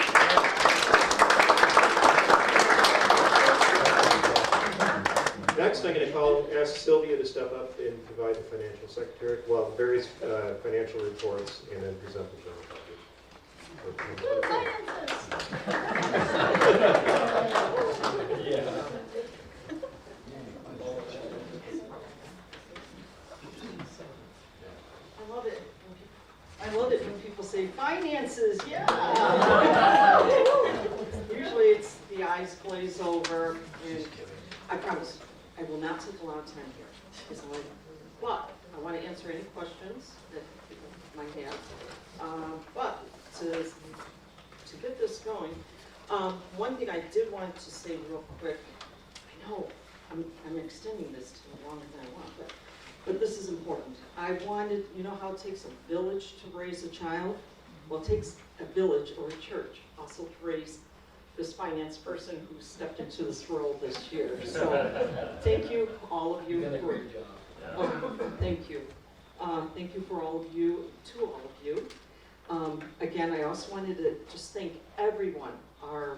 C: Next, I'm going to ask Sylvia to step up and provide the financial secretary, well, various financial reports, and then present the general budget.
F: Yeah.
I: I love it when people say finances, yeah. Usually it's the eyes glaze over, and I promise I will not take a lot of time here. But I want to answer any questions that people might have. But to get this going, one thing I did want to say real quick, I know I'm extending this to longer than I want, but this is important. I wanted, you know how it takes a village to raise a child? Well, it takes a village or a church also to raise this finance person who stepped into this role this year. So thank you, all of you.
F: You did a great job.
I: Oh, thank you. Thank you for all of you, to all of you. Again, I also wanted to just thank everyone, our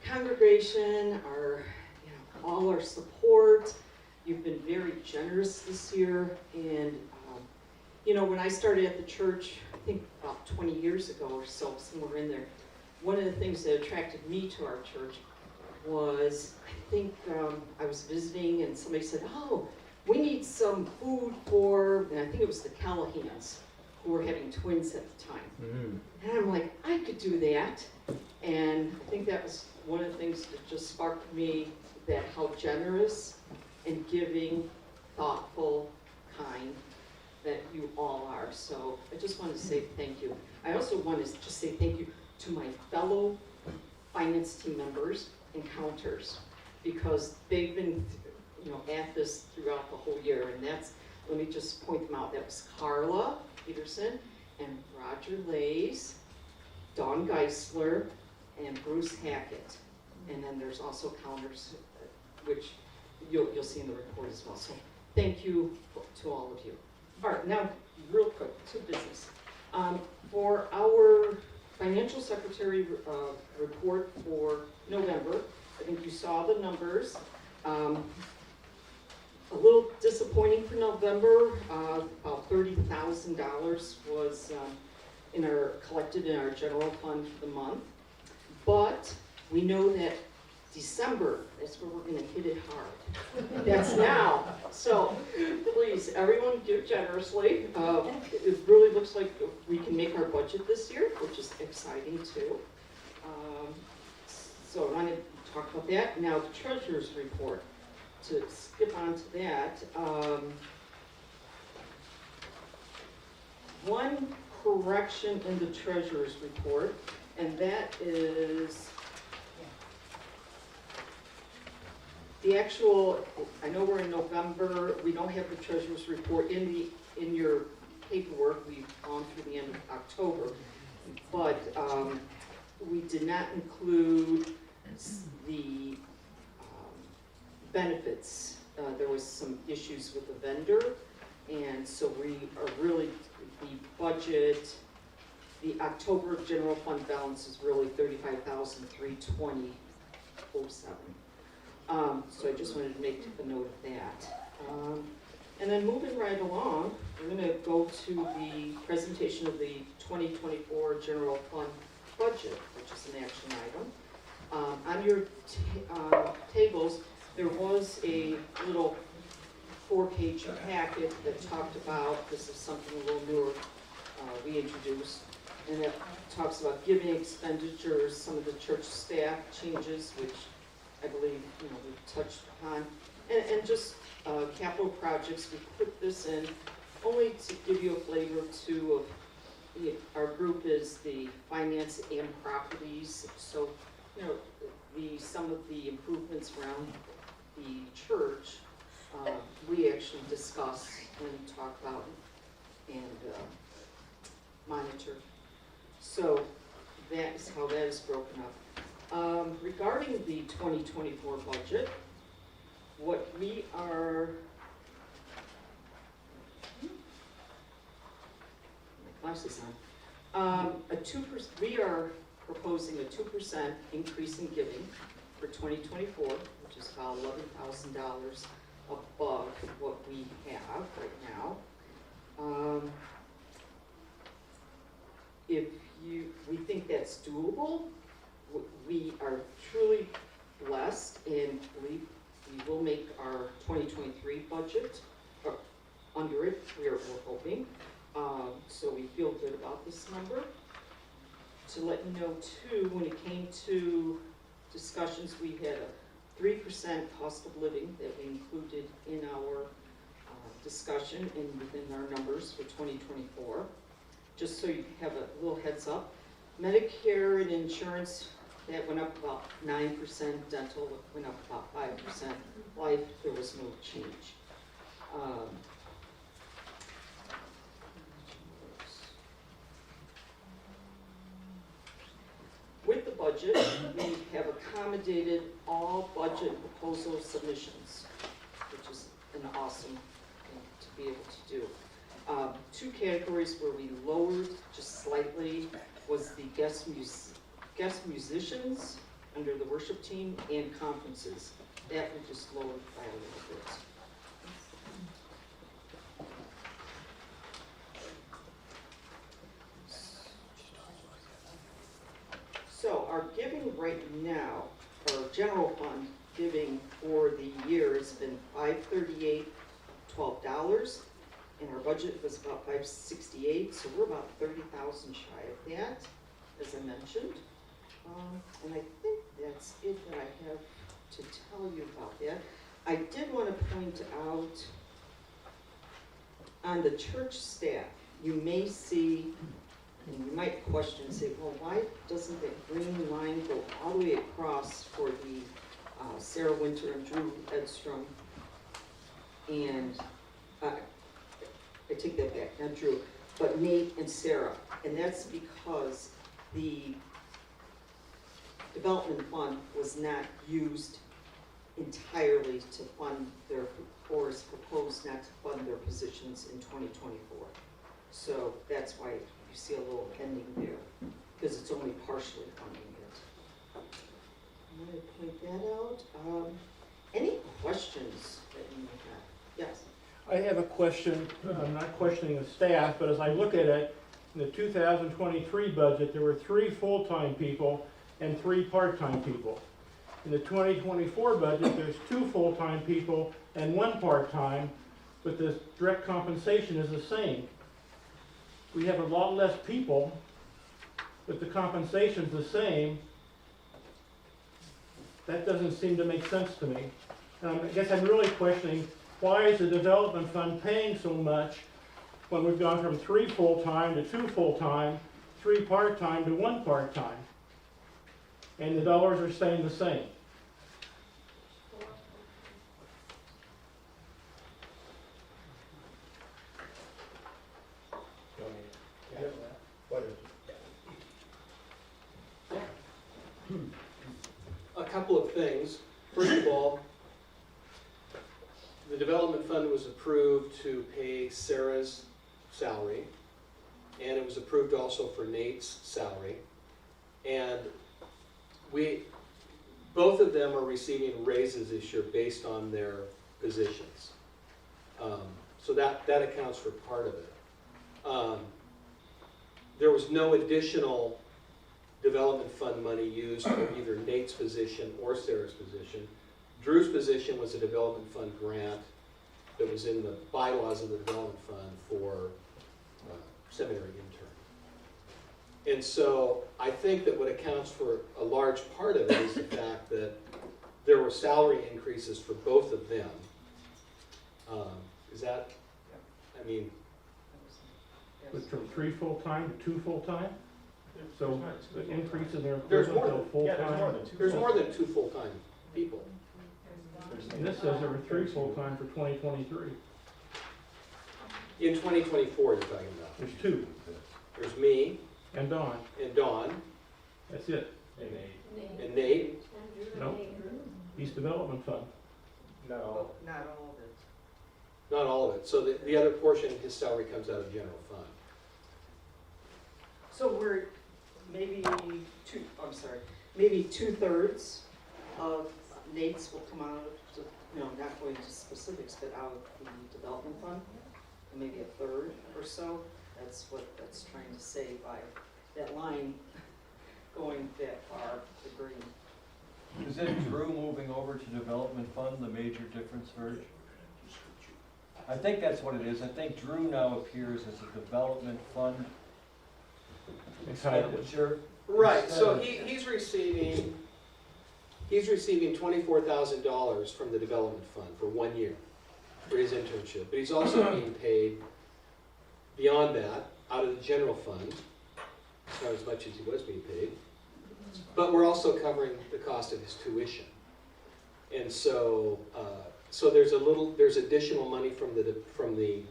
I: congregation, all our support. You've been very generous this year, and when I started at the church, I think about 20 years ago or so, somewhere in there, one of the things that attracted me to our church was, I think I was visiting and somebody said, oh, we need some food for, and I think it was the Callahans, who were having twins at the time. And I'm like, I could do that. And I think that was one of the things that just sparked me, that how generous and giving, thoughtful, kind that you all are. So I just want to say thank you. I also want to just say thank you to my fellow finance team members and counters, because they've been, at this throughout the whole year. And that's, let me just point them out. That was Carla Peterson and Roger Lays, Dawn Geisler, and Bruce Hackett. And then there's also counters, which you'll see in the report as well. So thank you to all of you. All right, now real quick to business. For our financial secretary report for November, I think you saw the numbers. A little disappointing for November. About $30,000 was collected in our general fund for the month. But we know that December, that's where we're gonna hit it hard. That's now. So please, everyone give generously. It really looks like we can make our budget this year, which is exciting too. So I wanted to talk about that. Now the treasurer's report. To skip on to that, one correction in the treasurer's report, and that is the actual, I know we're in November, we don't have the treasurer's report in your paperwork, we've gone through the end of October, but we did not include the benefits. There was some issues with the vendor, and so we are really, the budget, the October general fund balance is really $35,320.07. So I just wanted to make a note of that. And then moving right along, we're going to go to the presentation of the 2024 general fund budget, which is an action item. On your tables, there was a little 4-page packet that talked about, this is something a little newer we introduced, and it talks about giving expenditures, some of the church staff changes, which I believe we've touched upon, and just capital projects. We put this in only to give you a flavor too of our group is the finance and properties, so some of the improvements around the church, we actually discuss and talk about and monitor. So that is how that is broken up. Regarding the 2024 budget, what we are, my glasses on, we are proposing a 2% increase in giving for 2024, which is about $11,000 above what we have right now. We think that's doable. We are truly blessed and we will make our 2023 budget under it. We're hoping. So we feel good about this number. To let you know too, when it came to discussions, we had a 3% cost of living that we included in our discussion and within our numbers for 2024. Just so you have a little heads up. Medicare and insurance, that went up about 9%, dental went up about 5%, life, there was no change. With the budget, we have accommodated all budget proposal submissions, which is an awesome thing to be able to do. Two categories where we lowered just slightly was the guest musicians under the worship team and conferences. That we just lowered by a little bit. So our giving right now, our general fund giving for the year has been $538.12, and our budget was about $568, so we're about 30,000 shy of that, as I mentioned. And I think that's it that I have to tell you about that. I did want to point out on the church staff, you may see, and you might question, say, well, why doesn't that green line go all the way across for the Sarah Winter and Drew Edstrom? And I take that back, not Drew, but Nate and Sarah. And that's because the development fund was not used entirely to fund their, or is proposed not to fund their positions in 2024. So that's why you see a little pending there, because it's only partially funding it. I'm going to point that out. Any questions that you may have? Yes?
F: I have a question. I'm not questioning the staff, but as I look at it, in the 2023 budget, there were 3 full-time people and 3 part-time people. In the 2024 budget, there's 2 full-time people and 1 part-time, but the direct compensation is the same. We have a lot less people, but the compensation's the same. That doesn't seem to make sense to me. And I guess I'm really questioning, why is the development fund paying so much when we've gone from 3 full-time to 2 full-time, 3 part-time to 1 part-time? And the dollars are staying the same.
D: A couple of things. First of all, the development fund was approved to pay Sarah's salary, and it was approved also for Nate's salary. And both of them are receiving raises this year based on their positions. So that accounts for part of it. There was no additional development fund money used for either Nate's position or Sarah's position. Drew's position was a development fund grant that was in the bylaws of the development fund for seminary intern. And so I think that what accounts for a large part of it is the fact that there were salary increases for both of them. Is that, I mean,
F: Went from 3 full-time to 2 full-time? So the increase in their
D: There's
F: equivalent
D: more
F: to full-time?
B: Yeah, there's more than 2.
D: there's more than 2 full-time people.
F: And this says there were 3 full-time for 2023.
D: In 2024, you're talking about.
F: There's 2.
D: There's me
F: And Dawn.
D: and Dawn
F: That's it.
D: and Nate.
F: No. East Development Fund.
B: No.
I: Not all of it.
D: Not all of it. So the other portion, his salary comes out of general fund.
I: So we're maybe maybe 2/3 of Nate's will come out of, not going into specifics, but out of the development fund, and maybe 1/3 or so. That's what that's trying to say by that line going that far, the green.
J: Is it Drew moving over to development fund the major difference, Verge? I think that's what it is. I think Drew now appears as a development fund.
F: Excited.
D: Right, so he's receiving $24,000 from the development fund for 1 year for his internship. But he's also being paid beyond that out of the general fund, not as much as he was being paid. But we're also covering the cost of his tuition. And so so there's additional money from the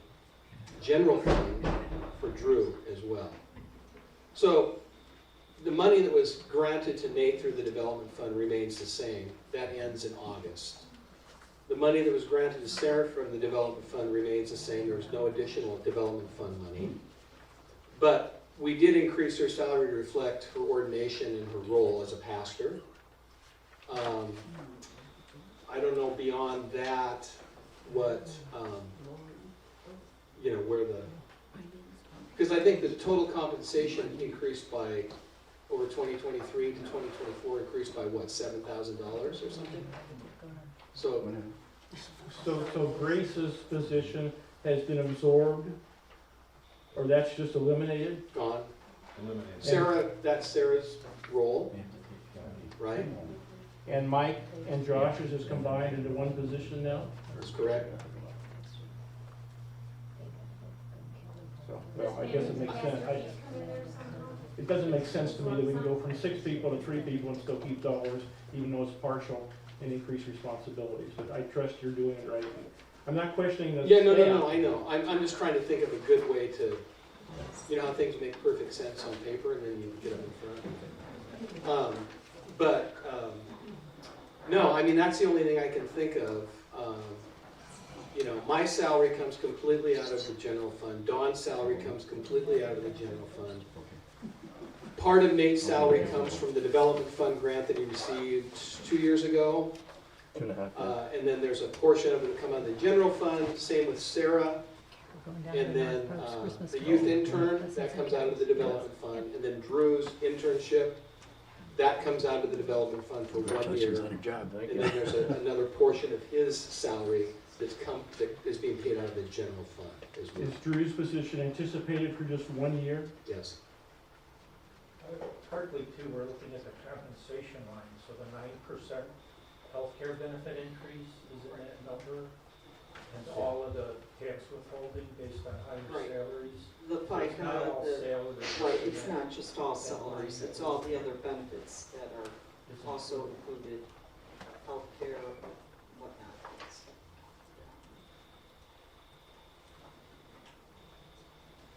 D: general fund for Drew as well. So the money that was granted to Nate through the development fund remains the same. That ends in August. The money that was granted to Sarah from the development fund remains the same. There was no additional development fund money. But we did increase her salary to reflect her ordination and her role as a pastor. I don't know beyond that what, where because I think the total compensation increased by, over 2023 to 2024 increased by what, $7,000 or something? So,
F: So Grace's position has been absorbed, or that's just eliminated?
D: gone.
J: Eliminated.
D: Sarah, that's Sarah's role, right?
F: And Mike and Josh's is combined into one position now?
D: That's correct.
F: So, well, I guess it makes sense. It doesn't make sense to me that we can go from 6 people to 3 people and still keep dollars, even though it's partial, and increase responsibilities. But I trust you're doing it right. I'm not questioning the
D: Yeah, no,
F: staff.
D: I know. I'm just trying to think of a good way to, you know how things make perfect sense on paper and then you get up in front. No, I mean, that's the only thing I can think of. You know, my salary comes completely out of the general fund. Dawn's salary comes completely out of the general fund. Part of Nate's salary comes from the development fund grant that he received 2 years ago.
B: 2.5.
D: And then there's a portion of it that come out of the general fund, same with Sarah. And then the youth intern, that comes out of the development fund. And then Drew's internship, that comes out of the development fund for 1 year. And then there's another portion of his salary that is being paid out of the general fund as well.
F: Is Drew's position anticipated for just 1 year?
D: Yes.
K: Partly too, we're looking at the compensation line, so the 9% healthcare benefit increase is in that number, and all of the tax withholding based on higher
I: Right.
K: salaries.
I: The
K: So it's not all
I: FICA,
K: salaries.
I: right, it's not just all salaries, it's all the other benefits that are also included, healthcare, whatnot.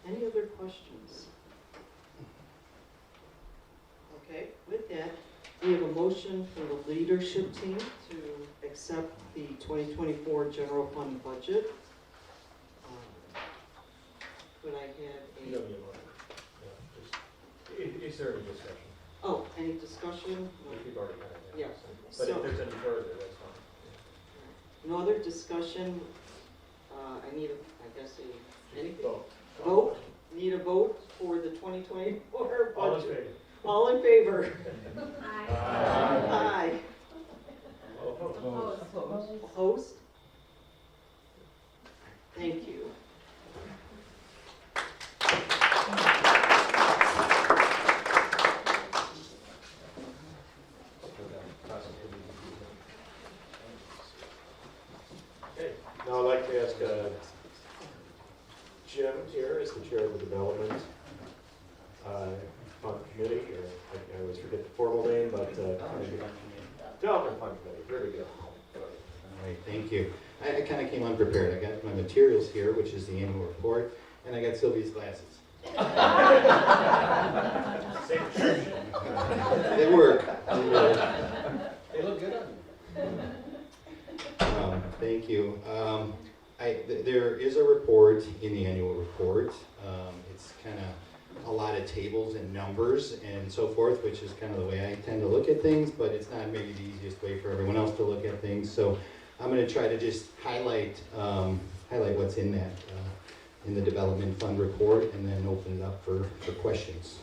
I: Any other questions? Okay, with that, we have a motion from the leadership team to accept the 2024 general fund budget. Could I have a,
J: Is there any discussion?
I: oh, any discussion?
J: We've already had it.
I: Yeah.
J: But if
I: So,
J: there's any further, that's fine.
I: no other discussion, I need, I guess, anything?
J: Vote.
I: Vote, need a vote for the 2024
J: All in
I: budget.
J: favor?
I: All in favor?
E: Aye.
I: Aye.
J: Opposed?
I: Opposed? Thank you.
C: Okay, now I'd like to ask Jim here as the chair of the development fund committee, or I always forget the formal name, but development fund committee, here we go.
L: All right, thank you. I kind of came unprepared. I got my materials here, which is the annual report, and I got Sylvia's glasses. They work.
J: They look good on you.
L: Thank you. There is a report in the annual report. It's kind of a lot of tables and numbers and so forth, which is kind of the way I tend to look at things, but it's not maybe the easiest way for everyone else to look at things. So I'm going to try to just highlight what's in that, in the development fund report, and then open it up for questions.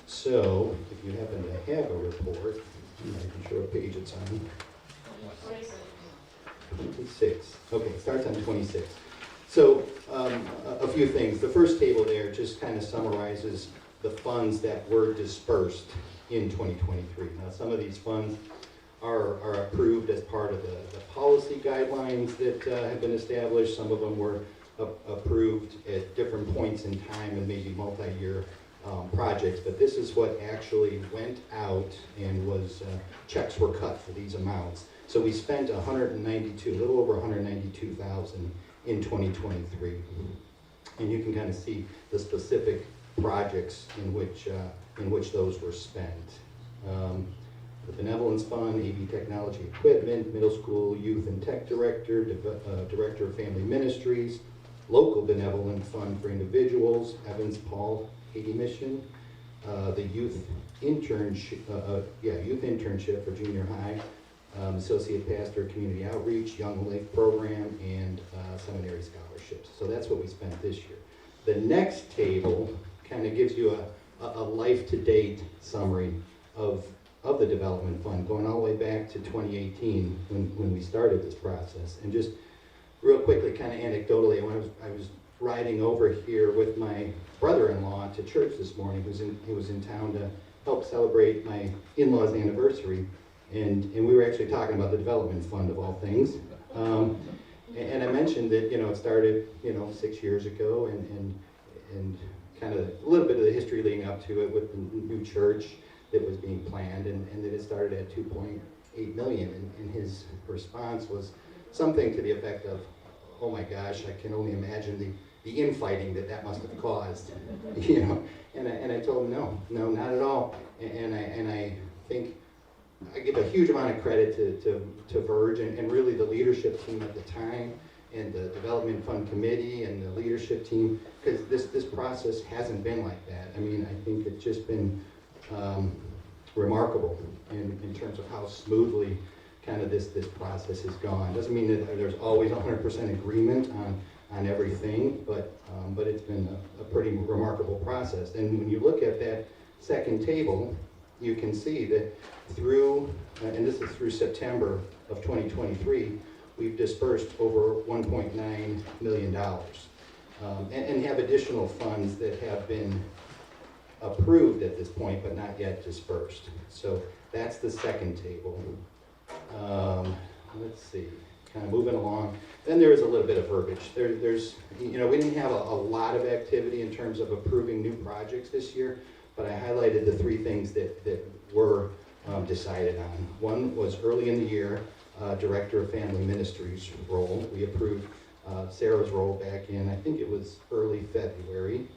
L: So if you happen to have a report, I can show what page it's on. 26. Okay, it starts on 26. So a few things. The first table there just kind of summarizes the funds that were dispersed in 2023. Now, some of these funds are approved as part of the policy guidelines that have been established. Some of them were approved at different points in time and maybe multi-year projects. But this is what actually went out and was, checks were cut for these amounts. So we spent a little over 192,000 in 2023. And you can kind of see the specific projects in which those were spent. The Benevolence Fund, AV Technology Equipment, Middle School Youth and Tech Director, Director of Family Ministries, Local Benevolent Fund for Individuals, Evans Paul Haiti Mission, the Youth Internship for Junior High, Associate Pastor Community Outreach, Young Life Program, and Seminary Scholarships. So that's what we spent this year. The next table kind of gives you a life-to-date summary of the development fund, going all the way back to 2018 when we started this process. And just real quickly, kind of anecdotally, when I was riding over here with my brother-in-law to church this morning. He was in town to help celebrate my in-law's anniversary, and we were actually talking about the development fund of all things. And I mentioned that, you know, it started, you know, 6 years ago, and kind of a little bit of the history leading up to it with the new church that was being planned, and that it started at 2.8 million, and his response was something to the effect of, oh my gosh, I can only imagine the infighting that must have caused, you know. And I told him, no, not at all. And I think I give a huge amount of credit to Verge and really the leadership team at the time, and the development fund committee and the leadership team, because this process hasn't been like that. I mean, I think it's just been remarkable in terms of how smoothly kind of this process has gone. Doesn't mean that there's always 100% agreement on everything, but it's been a pretty remarkable process. And when you look at that second table, you can see that through, and this is through September of 2023, we've dispersed over $1.9 million, and have additional funds that have been approved at this point, but not yet dispersed. So that's the second table. Let's see, kind of moving along. Then there is a little bit of verbiage. There's, you know, we didn't have a lot of activity in terms of approving new projects this year, but I highlighted the three things that were decided on. One was early in the year, Director of Family Ministries role. We approved Sarah's role back in, I think it was early February,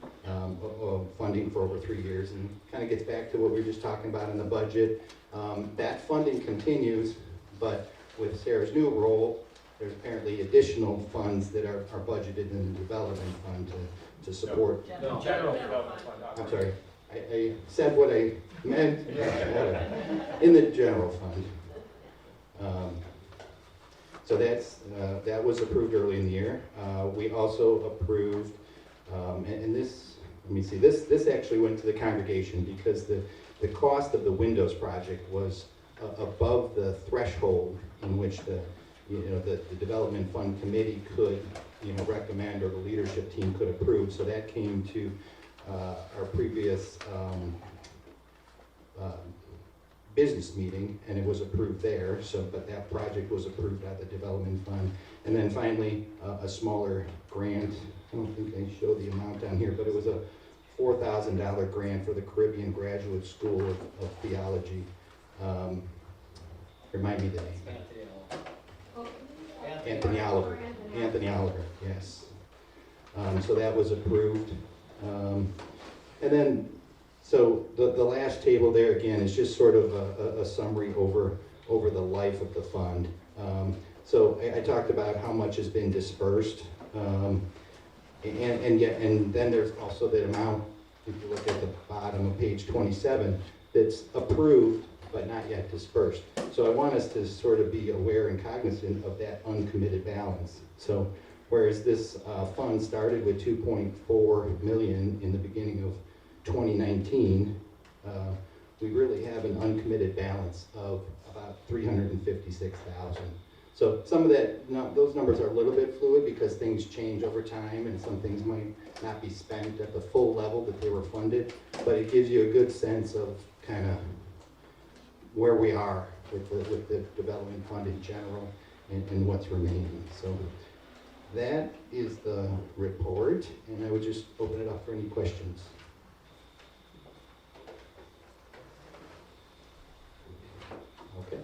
L: funding for over 3 years, and kind of gets back to what we were just talking about in the budget. That funding continues, but with Sarah's new role, there's apparently additional funds that are budgeted in the development fund to support.
K: No, general development fund.
L: I'm sorry, I said what I meant, in the general fund. So that was approved early in the year. We also approved, and this, let me see, this actually went to the congregation because the cost of the windows project was above the threshold in which the development fund committee could, you know, recommend, or the leadership team could approve. So that came to our previous business meeting, and it was approved there. So, but that project was approved at the development fund. And then finally, a smaller grant. I don't think they show the amount down here, but it was a $4,000 grant for the Caribbean Graduate School of Theology. Remind me the name. Anthony Oliver. Anthony Oliver, yes. So that was approved. And then, so the last table there again is just sort of a summary over the life of the fund. So I talked about how much has been dispersed, and then there's also the amount, if you look at the bottom of page 27, that's approved but not yet dispersed. So I want us to sort of be aware and cognizant of that uncommitted balance. So whereas this fund started with 2.4 million in the beginning of 2019, we really have an uncommitted balance of about 356,000. So some of that, those numbers are a little bit fluid because things change over time, and some things might not be spent at the full level that they were funded, but it gives you a good sense of kind of where we are with the development fund in general and what's remaining. So that is the report, and I would just open it up for any questions. Okay.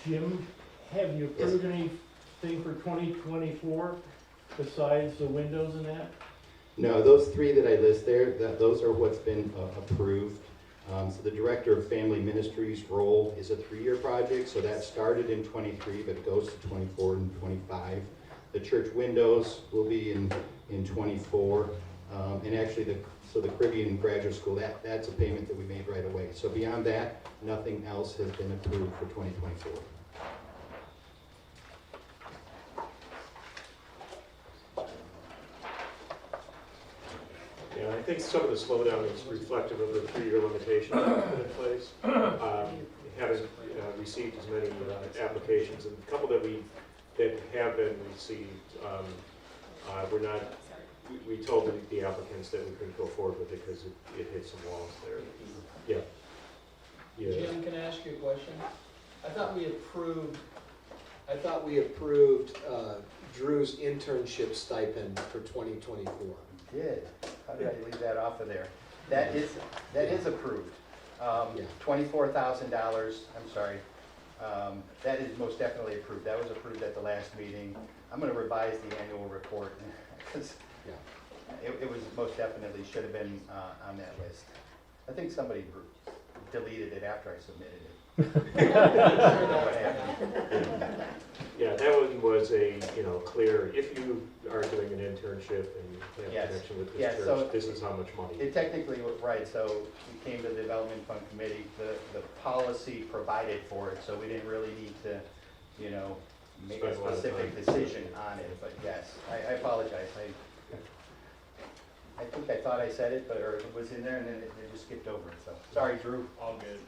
F: Jim, have you approved anything for 2024 besides the windows and that?
L: No, those three that I list there, those are what's been approved. So the Director of Family Ministries role is a 3-year project, so that started in 23, but it goes to 24 and 25. The church windows will be in 24, and actually the Caribbean Graduate School, that's a payment that we made right away. So beyond that, nothing else has been approved for 2024.
C: think some of the slowdown is reflective of the 3-year limitation that put in place. Haven't received as many applications, and a couple that have been received, we're not. We told the applicants that we couldn't go forward with it because it hit some walls there. Yeah. Yeah.
D: Jim, can I ask you a question? I thought we approved Drew's internship stipend for 2024.
M: Did. How did I leave that off of there? That is approved.
D: Yeah.
M: $24,000, I'm sorry. That is most definitely approved. That was approved at the last meeting. I'm gonna revise the annual report because it was most definitely should have been on that list. I think somebody deleted it after I submitted it. I don't know what happened.
C: Yeah, that one was a, clear, if you are doing an internship and you have
M: Yes.
C: a connection with
M: Yeah,
C: this
M: so
C: church, this is how much money.
M: It technically, right, so we came to the Development Fund Committee, the policy provided for it, so we didn't really need to, make a
C: Spend a lot of
M: specific
C: time.
M: decision on it, but yes, I apologize. I think I thought I said it, or it was in there and then it just skipped over it, so, sorry, Drew.
A: All good.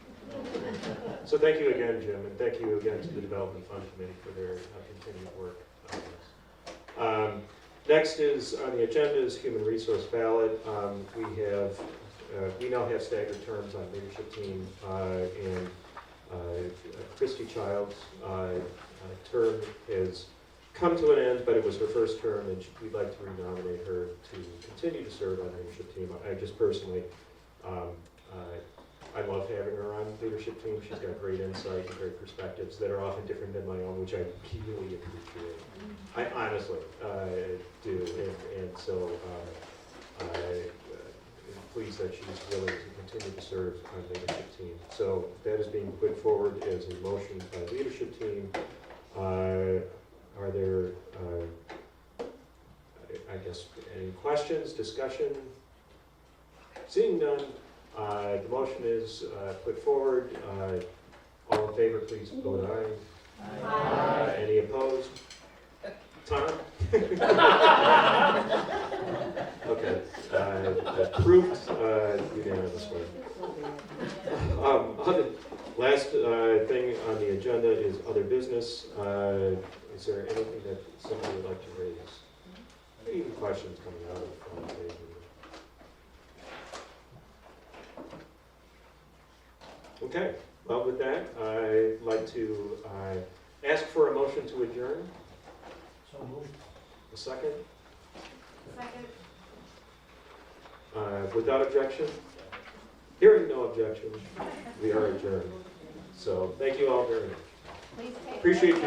C: So thank you again, Jim, and thank you again to the Development Fund Committee for their continued work on this. Next is, on the agenda is Human Resource Ballot. We now have staggered terms on leadership team, and Christy Child's term has come to an end, but it was her first term, and we'd like to renominate her to continue to serve on the leadership team. I just personally, I love having her on the leadership team. She's got great insight and great perspectives that are often different than my own, which I really appreciate. I honestly do, and so I'm pleased that she's willing to continue to serve on the leadership team. So that is being put forward as a motion by the leadership team. Are there, I guess, any questions, discussion? Seeing none, the motion is put forward. All in favor, please vote aye.
E: Aye.
C: Any opposed? Tom? Okay, approved unanimously. Last thing on the agenda is other business. Is there anything that somebody would like to raise? Any questions coming out of the front page? Okay, well, with that, I'd like to ask for a motion to adjourn.
K: So moved.
C: A second?
E: Second.
C: Without objection? Hearing no objection, we are adjourned. So thank you all very much.
E: Please take.
C: Appreciate your